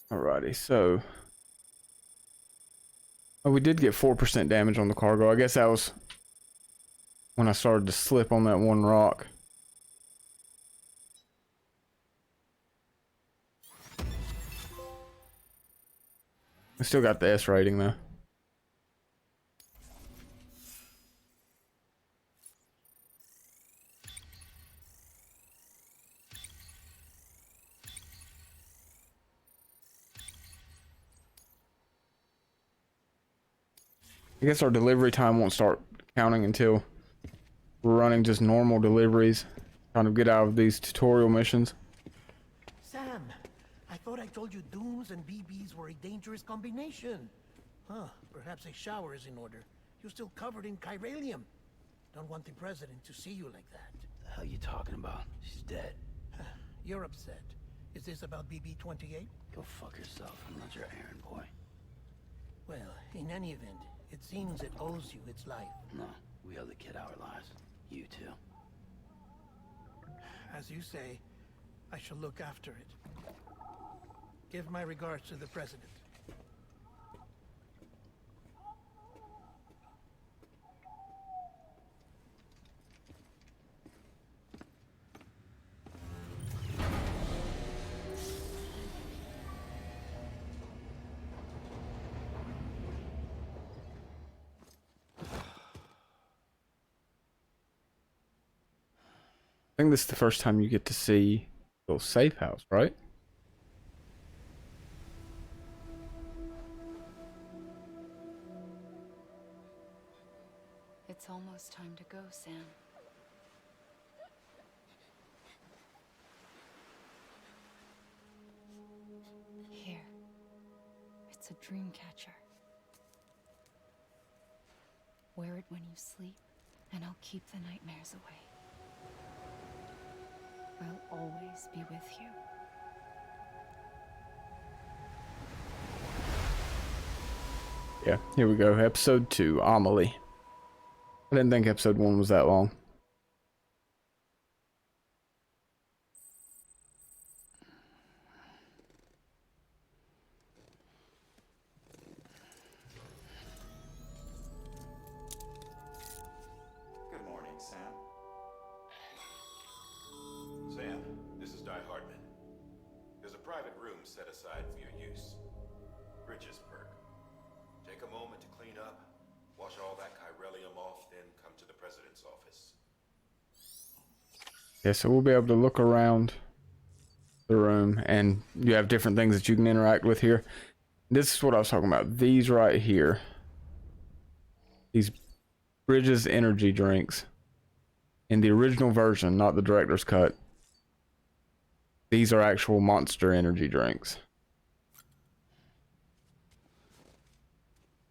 Alrighty, so oh, we did get 4% damage on the cargo. I guess that was when I started to slip on that one rock. We still got the S rating though. I guess our delivery time won't start counting until we're running just normal deliveries. Trying to get out of these tutorial missions. Sam, I thought I told you dooms and BBs were a dangerous combination. Huh, perhaps a shower is in order. You're still covered in chiralium. Don't want the president to see you like that. The hell you talking about? She's dead. You're upset. Is this about BB-28? Go fuck yourself. I'm not your errand boy. Well, in any event, it seems it owes you its life. No, we owe the kid our lives. You too. As you say, I shall look after it. Give my regards to the president. I think this is the first time you get to see a little safe house, right? It's almost time to go, Sam. Here. It's a dream catcher. Wear it when you sleep, and I'll keep the nightmares away. I'll always be with you. Yeah, here we go. Episode 2, Amelie. I didn't think episode 1 was that long. Good morning, Sam. Sam, this is Di Hartman. There's a private room set aside for your use. Bridges perk. Take a moment to clean up, wash all that chiralium off, then come to the president's office. Yeah, so we'll be able to look around the room, and you have different things that you can interact with here. This is what I was talking about. These right here. These Bridges energy drinks. In the original version, not the director's cut. These are actual Monster energy drinks.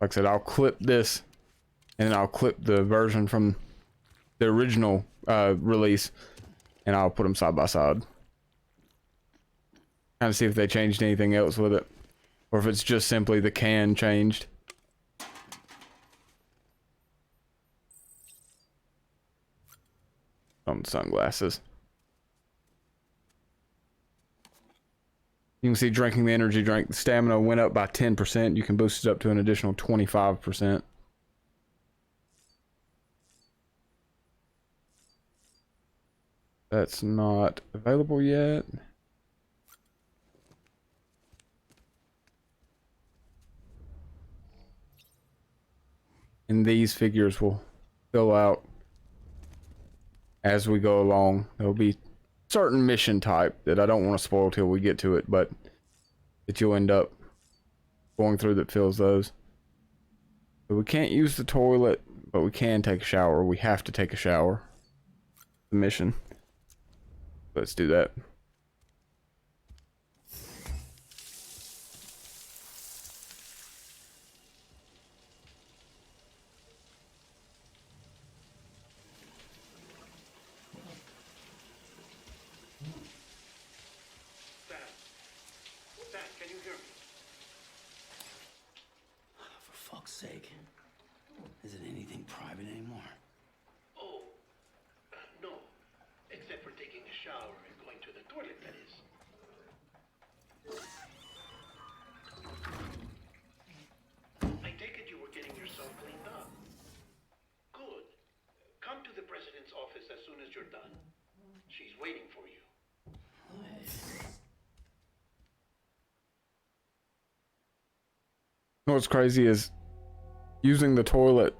Like I said, I'll clip this, and then I'll clip the version from the original release, and I'll put them side by side. Kind of see if they changed anything else with it, or if it's just simply the can changed. Sunglasses. You can see drinking the energy drink, the stamina went up by 10%. You can boost it up to an additional 25%. That's not available yet. And these figures will fill out as we go along. There'll be certain mission type that I don't want to spoil till we get to it, but that you'll end up going through that fills those. So we can't use the toilet, but we can take a shower. We have to take a shower. The mission. Let's do that. Sam, can you hear me? For fuck's sake. Is it anything private anymore? Oh, no. Except for taking a shower and going to the toilet, that is. I take it you were getting yourself cleaned up. Good. Come to the president's office as soon as you're done. She's waiting for you. What's crazy is using the toilet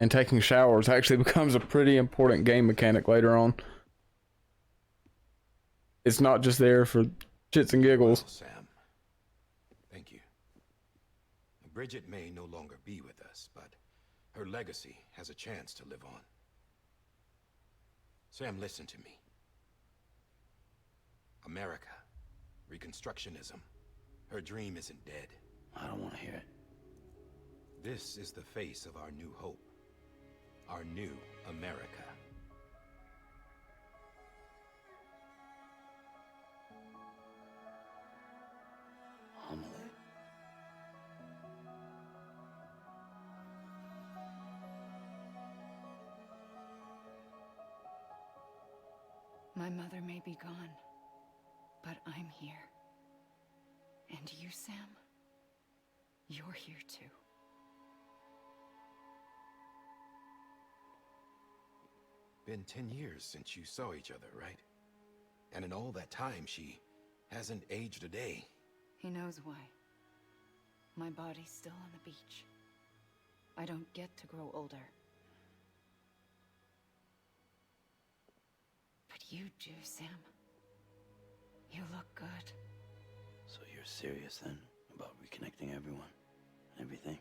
and taking showers actually becomes a pretty important game mechanic later on. It's not just there for shits and giggles. Well, Sam, thank you. Bridget may no longer be with us, but her legacy has a chance to live on. Sam, listen to me. America. Reconstructionism. Her dream isn't dead. I don't want to hear it. This is the face of our new hope. Our new America. Amelie. My mother may be gone, but I'm here. And you, Sam? You're here too. Been 10 years since you saw each other, right? And in all that time, she hasn't aged a day. He knows why. My body's still on the beach. I don't get to grow older. But you do, Sam. You look good. So you're serious then about reconnecting everyone and everything?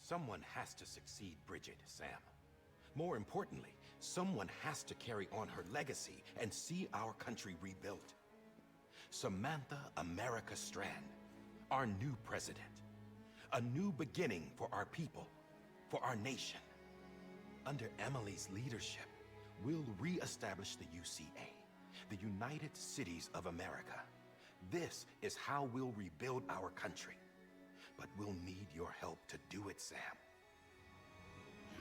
Someone has to succeed Bridget, Sam. More importantly, someone has to carry on her legacy and see our country rebuilt. Samantha America Strand, our new president. A new beginning for our people, for our nation. Under Emily's leadership, we'll re-establish the UCA, the United Cities of America. This is how we'll rebuild our country. But we'll need your help to do it, Sam.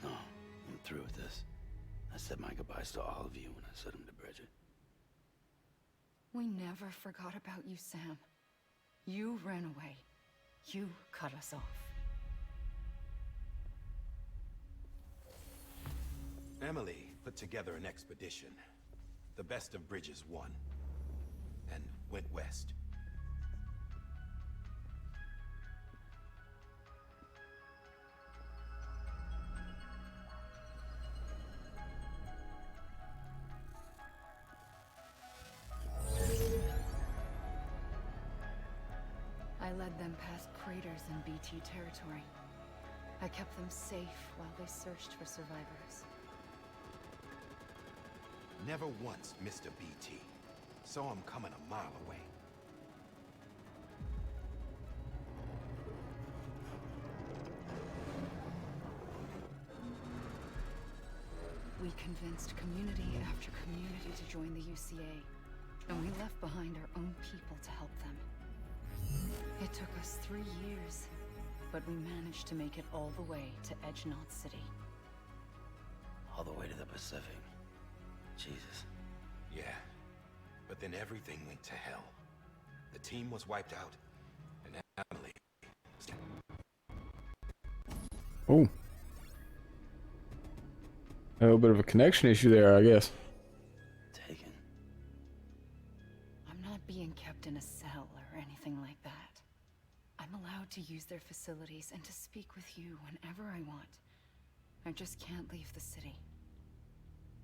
No, I'm through with this. I said my goodbyes to all of you when I said them to Bridget. We never forgot about you, Sam. You ran away. You cut us off. Emily put together an expedition. The best of Bridges won. And went west. I led them past craters in BT territory. I kept them safe while they searched for survivors. Never once missed a BT. Saw him coming a mile away. We convinced community after community to join the UCA, and we left behind our own people to help them. It took us 3 years, but we managed to make it all the way to Edgenot City. All the way to the Pacific. Jesus. Yeah, but then everything went to hell. The team was wiped out, and Emily... Oh. A little bit of a connection issue there, I guess. Taken. I'm not being kept in a cell or anything like that. I'm allowed to use their facilities and to speak with you whenever I want. I just can't leave the city.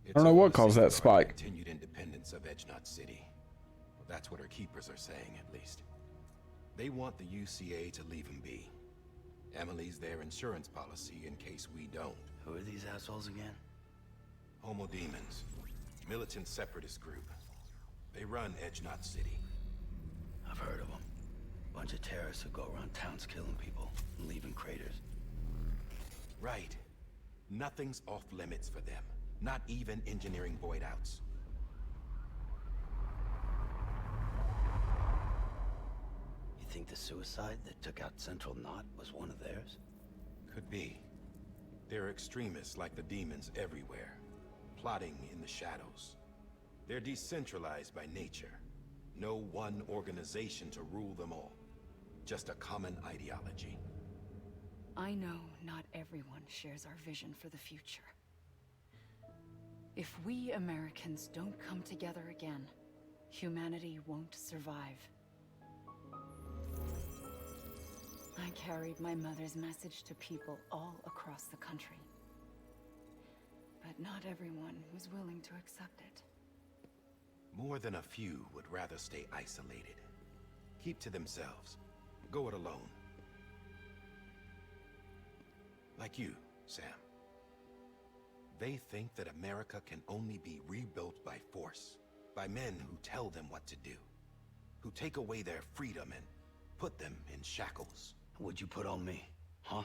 I don't know what caused that spike. Continued independence of Edgenot City. That's what her keepers are saying, at least. They want the UCA to leave him be. Emily's their insurance policy in case we don't. Who are these assholes again? Homo Demons. Militant separatist group. They run Edgenot City. I've heard of them. Bunch of terrorists who go around towns killing people and leaving craters. Right. Nothing's off limits for them. Not even engineering void outs. You think the suicide that took out Central Knot was one of theirs? Could be. There are extremists like the demons everywhere, plotting in the shadows. They're decentralized by nature. No one organization to rule them all. Just a common ideology. I know not everyone shares our vision for the future. If we Americans don't come together again, humanity won't survive. I carried my mother's message to people all across the country. But not everyone was willing to accept it. More than a few would rather stay isolated. Keep to themselves. Go it alone. Like you, Sam. They think that America can only be rebuilt by force, by men who tell them what to do, who take away their freedom and put them in shackles. What'd you put on me, huh?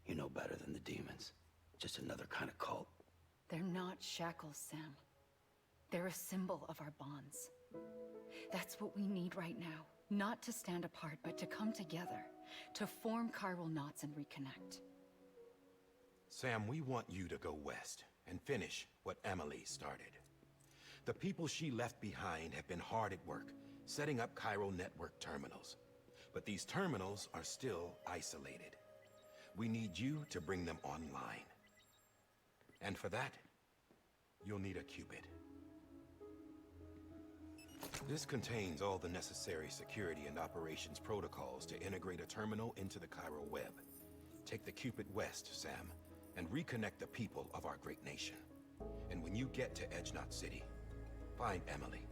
You know better than the demons. Just another kind of cult. They're not shackles, Sam. They're a symbol of our bonds. That's what we need right now. Not to stand apart, but to come together. To form chiral knots and reconnect. Sam, we want you to go west and finish what Emily started. The people she left behind have been hard at work, setting up chiral network terminals. But these terminals are still isolated. We need you to bring them online. And for that, you'll need a qubit. This contains all the necessary security and operations protocols to integrate a terminal into the chiral web. Take the qubit west, Sam, and reconnect the people of our great nation. And when you get to Edge Knot City, find Emily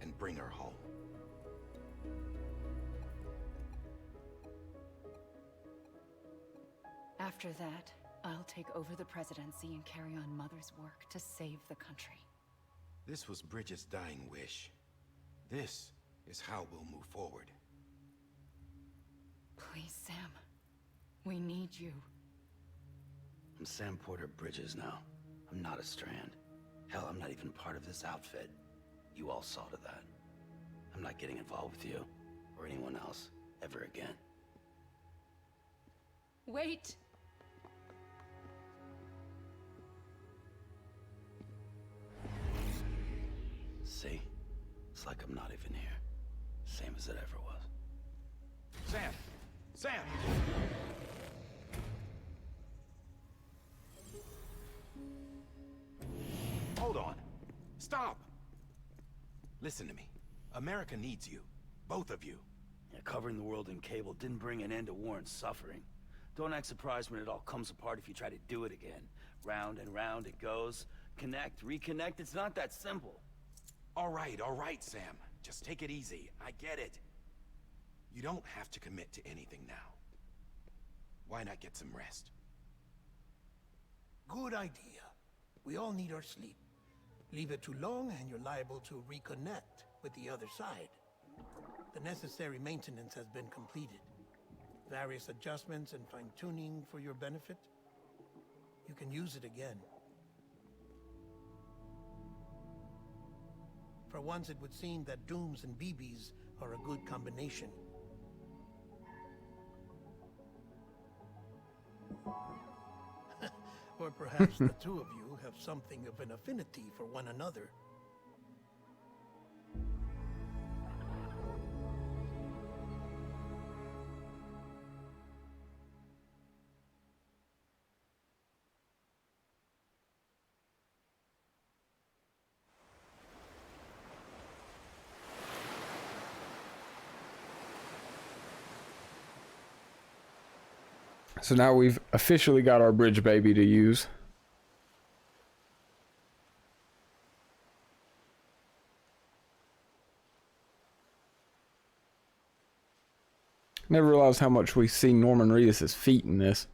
and bring her home. After that, I'll take over the presidency and carry on Mother's work to save the country. This was Bridget's dying wish. This is how we'll move forward. Please, Sam. We need you. I'm Sam Porter Bridges now. I'm not a Strand. Hell, I'm not even part of this outfit. You all saw to that. I'm not getting involved with you, or anyone else, ever again. Wait! See? It's like I'm not even here. Same as it ever was. Sam! Sam! Hold on. Stop! Listen to me. America needs you. Both of you. Yeah, covering the world in cable didn't bring an end to war and suffering. Don't act surprised when it all comes apart if you try to do it again. Round and round it goes. Connect, reconnect, it's not that simple. All right, Sam. Just take it easy. I get it. You don't have to commit to anything now. Why not get some rest? Good idea. We all need our sleep. Leave it too long and you're liable to reconnect with the other side. The necessary maintenance has been completed. Various adjustments and fine-tuning for your benefit. You can use it again. For once, it would seem that Dooms and BBs are a good combination. Or perhaps the two of you have something of an affinity for one another. So now we've officially got our bridge baby to use. Never realized how much we see Norman Reedus' feet in this.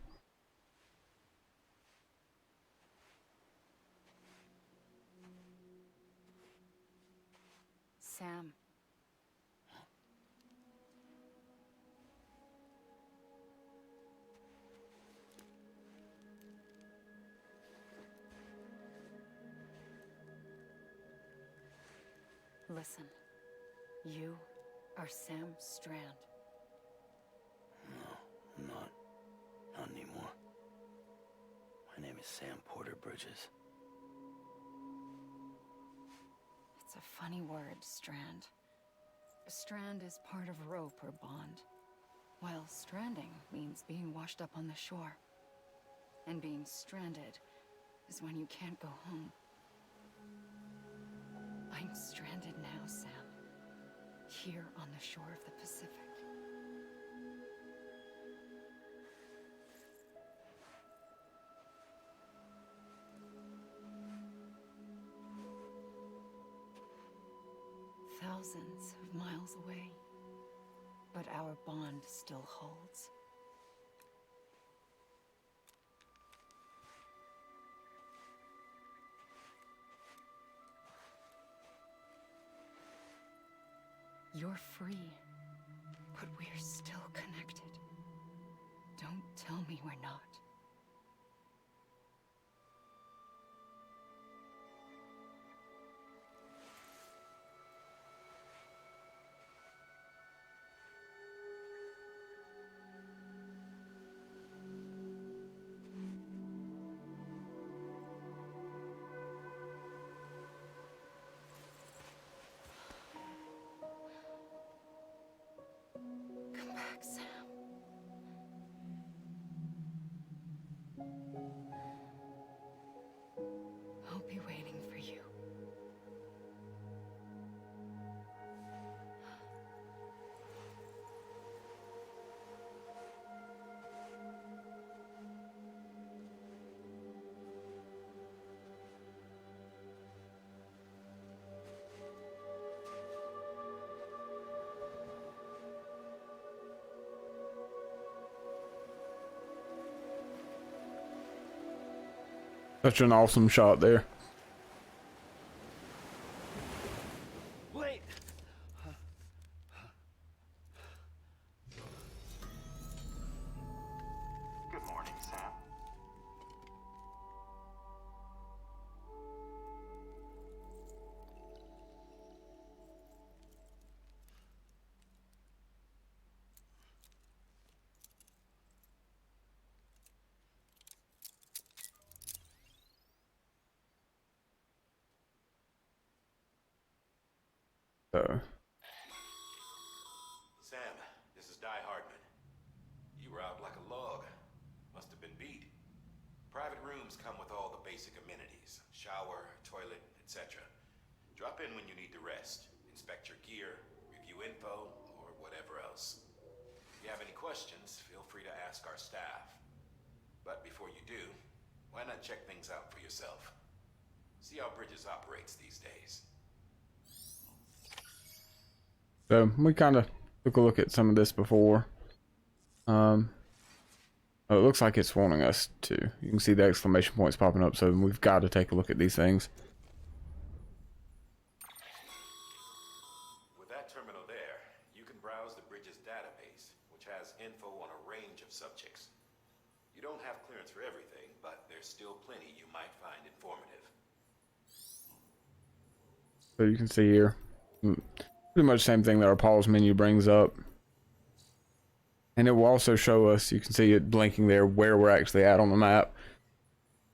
Sam. Listen. You are Sam Strand. No, I'm not. Not anymore. My name is Sam Porter Bridges. It's a funny word, Strand. Strand is part of rope or bond, while stranding means being washed up on the shore. And being stranded is when you can't go home. I'm stranded now, Sam. Here on the shore of the Pacific. Thousands of miles away, but our bond still holds. You're free, but we're still connected. Don't tell me we're not. Come back, Sam. I'll be waiting for you. Such an awesome shot there. Wait! Good morning, Sam. So, Sam, this is Di Hardman. You were out like a log. Must have been beat. Private rooms come with all the basic amenities. Shower, toilet, etc. Drop in when you need to rest. Inspect your gear, review info, or whatever else. If you have any questions, feel free to ask our staff. But before you do, why not check things out for yourself? See how Bridges operates these days. so we kind of took a look at some of this before. Oh, it looks like it's wanting us to. You can see the exclamation points popping up, so we've got to take a look at these things. With that terminal there, you can browse the Bridges database, which has info on a range of subjects. You don't have clearance for everything, but there's still plenty you might find informative. So you can see here, pretty much the same thing that our pause menu brings up. And it will also show us, you can see it blinking there, where we're actually at on the map.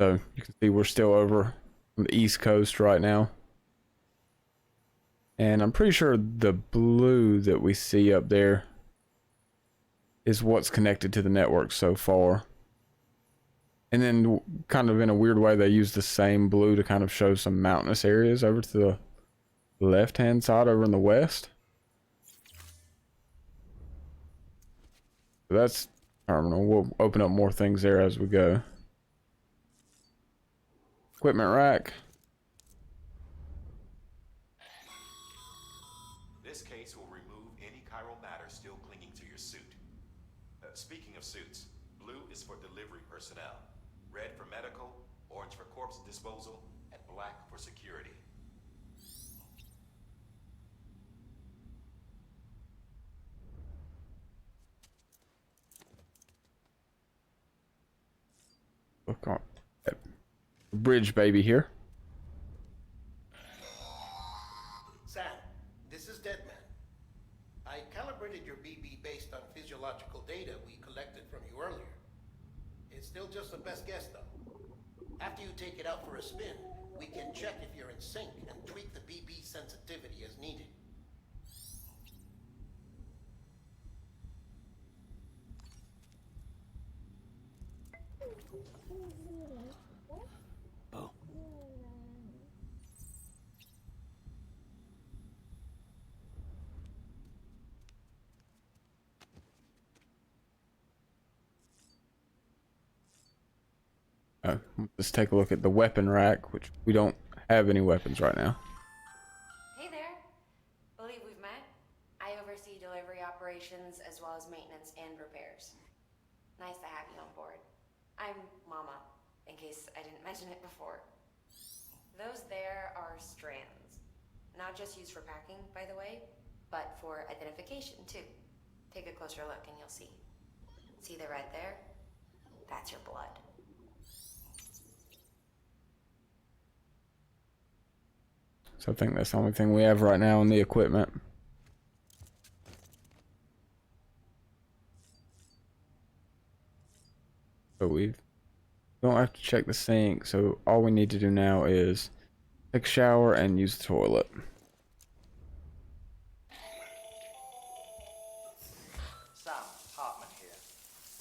So you can see we're still over on the East Coast right now. And I'm pretty sure the blue that we see up there is what's connected to the network so far. And then kind of in a weird way, they use the same blue to kind of show some mountainous areas over to the left-hand side over in the west. So that's terminal. We'll open up more things there as we go. Equipment rack. This case will remove any chiral matter still clinging to your suit. Speaking of suits, blue is for delivery personnel, red for medical, orange for corpse disposal, and black for security. Look on that bridge baby here. Sam, this is Deadman. I calibrated your BB based on physiological data we collected from you earlier. It's still just a best guess, though. After you take it out for a spin, we can check if you're in sync and tweak the BB sensitivity as needed. Bo. Let's take a look at the weapon rack, which we don't have any weapons right now. Hey there. Believe we've met. I oversee delivery operations as well as maintenance and repairs. Nice to have you on board. I'm Mama, in case I didn't mention it before. Those there are strands. Not just used for packing, by the way. but for identification too. Take a closer look and you'll see. See the red there? That's your blood. So I think that's the only thing we have right now in the equipment. So we don't have to check the sink, so all we need to do now is take a shower and use the toilet. Sam Hartman here,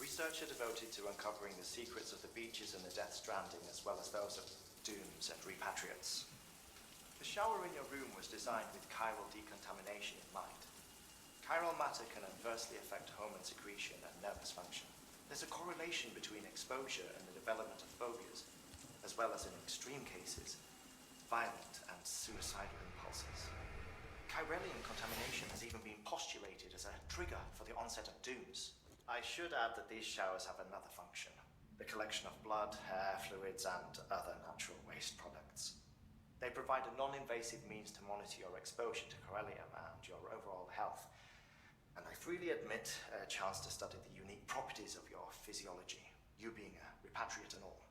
researcher devoted to uncovering the secrets of the beaches and the Death Stranding, as well as those of dooms and repatriates. The shower in your room was designed with chiral decontamination in mind. Chiral matter can adversely affect hormone secretion and nervous function. There's a correlation between exposure and the development of phobias, as well as in extreme cases, violent and suicidal impulses. Chiralium contamination has even been postulated as a trigger for the onset of dooms. I should add that these showers have another function: the collection of blood, hair, fluids, and other natural waste products. They provide a non-invasive means to monitor your exposure to chiralium and your overall health. And I freely admit a chance to study the unique properties of your physiology, you being a repatriate and all.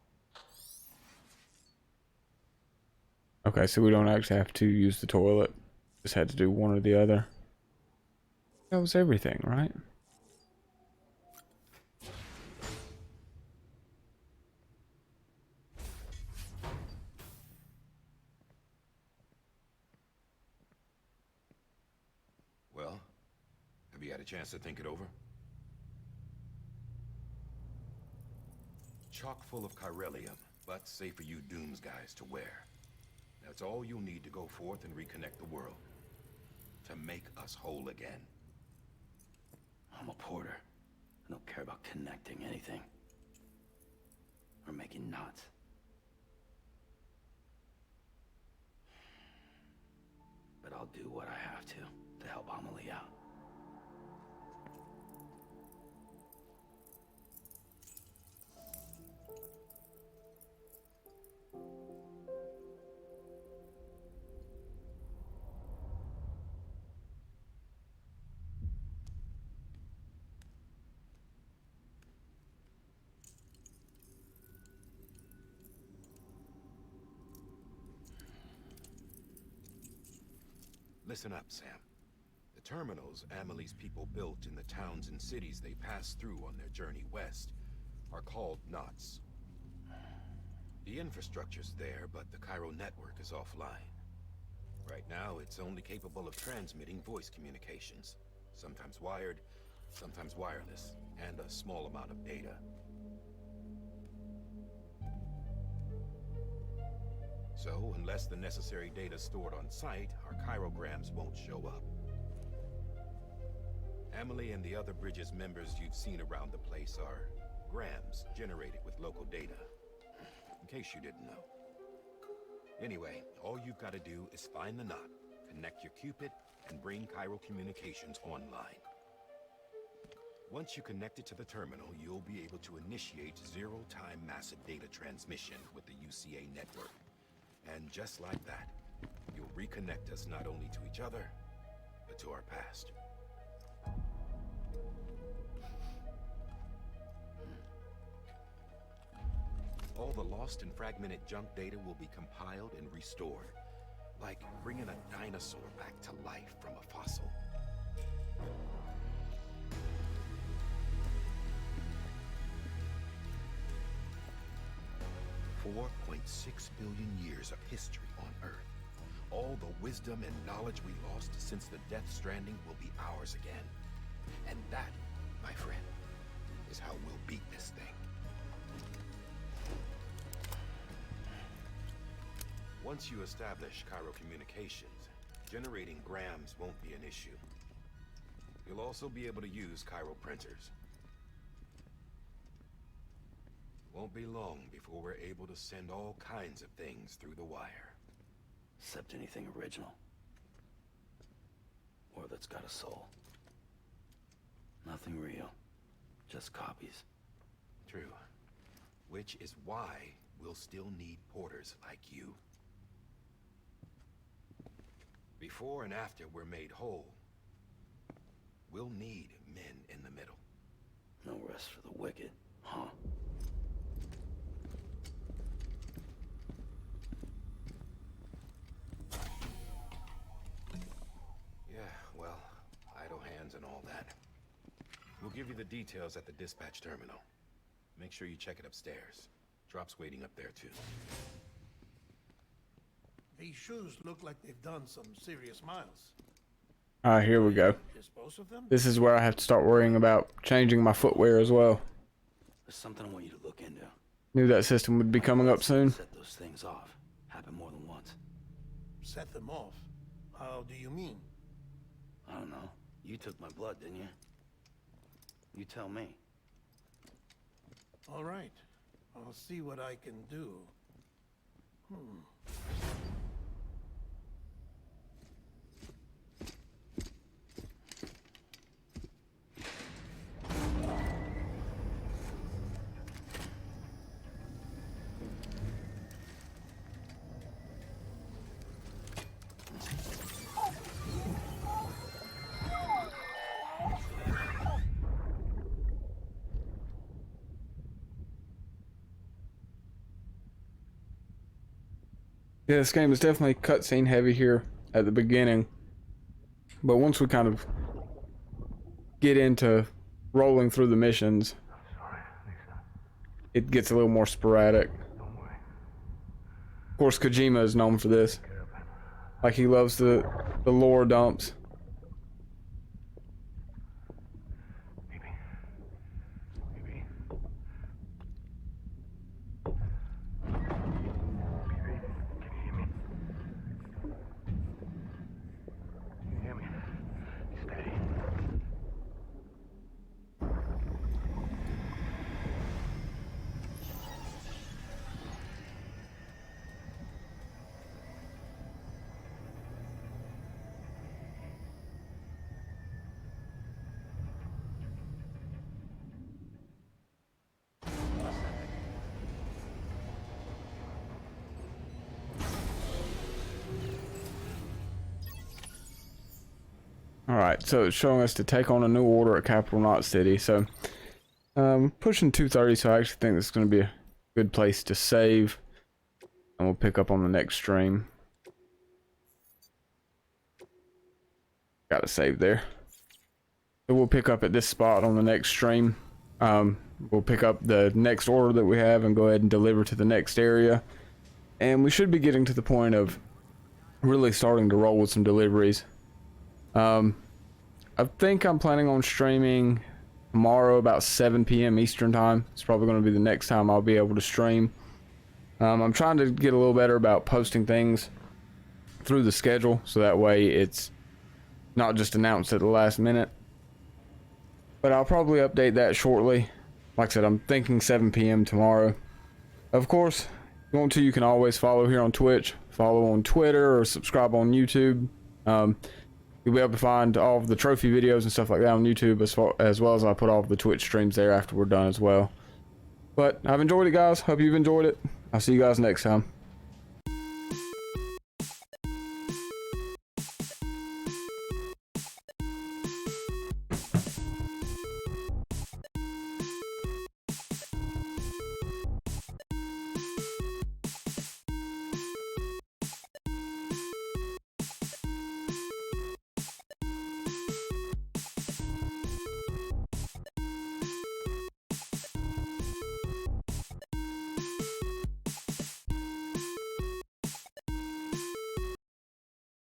Okay, so we don't actually have to use the toilet. Just had to do one or the other. That was everything, right? Well, have you had a chance to think it over? Chock full of chiralium, but safe for you Dooms guys to wear. That's all you'll need to go forth and reconnect the world. To make us whole again. I'm a porter. I don't care about connecting anything. Or making knots. But I'll do what I have to help Amelie out. Listen up, Sam. The terminals Amelie's people built in the towns and cities they passed through on their journey west are called knots. The infrastructure's there, but the Cairo network is offline. Right now, it's only capable of transmitting voice communications. Sometimes wired, sometimes wireless, and a small amount of data. So, unless the necessary data stored on site, our chirograms won't show up. Amelie and the other Bridges members you've seen around the place are grams generated with local data. In case you didn't know. Anyway, all you've got to do is find the knot, connect your Cupid, and bring Cairo communications online. Once you connect it to the terminal, you'll be able to initiate zero-time massive data transmission with the UCA network. And just like that, you'll reconnect us not only to each other, but to our past. All the lost and fragmented junk data will be compiled and restored, like bringing a dinosaur back to life from a fossil. 4.6 billion years of history on Earth. All the wisdom and knowledge we lost since the Death Stranding will be ours again. And that, my friend, is how we'll beat this thing. Once you establish Cairo communications, generating grams won't be an issue. You'll also be able to use Cairo printers. Won't be long before we're able to send all kinds of things through the wire. Except anything original. Or that's got a soul. Nothing real. Just copies. True. Which is why we'll still need porters like you. Before and after we're made whole, we'll need men in the middle. No rest for the wicked, huh? Yeah, well, idle hands and all that. We'll give you the details at the dispatch terminal. Make sure you check it upstairs. Drop's waiting up there, too. These shoes look like they've done some serious miles. Alright, here we go. Dispose of them? This is where I have to start worrying about changing my footwear as well. There's something I want you to look into. Knew that system would be coming up soon. Set those things off. Happened more than once. Set them off? How do you mean? I don't know. You took my blood, didn't you? You tell me. All right. I'll see what I can do. Yeah, this game is definitely cutscene heavy here at the beginning. But once we kind of get into rolling through the missions, it gets a little more sporadic. Of course, Kojima is known for this. Like, he loves the lore dumps. Alright, so it's showing us to take on a new order at Capital Knot City. So, pushing 2:30, so I actually think this is going to be a good place to save. And we'll pick up on the next stream. Gotta save there. So we'll pick up at this spot on the next stream. We'll pick up the next order that we have and go ahead and deliver to the next area. And we should be getting to the point of really starting to roll with some deliveries. I think I'm planning on streaming tomorrow about 7 p.m. Eastern time. It's probably going to be the next time I'll be able to stream. I'm trying to get a little better about posting things through the schedule, so that way it's not just announced at the last minute. But I'll probably update that shortly. Like I said, I'm thinking 7 p.m. tomorrow. Of course, if you want to, you can always follow here on Twitch, follow on Twitter, or subscribe on YouTube. You'll be able to find all of the trophy videos and stuff like that on YouTube, as well as I put all of the Twitch streams there after we're done as well. But I've enjoyed it, guys. Hope you've enjoyed it. I'll see you guys next time.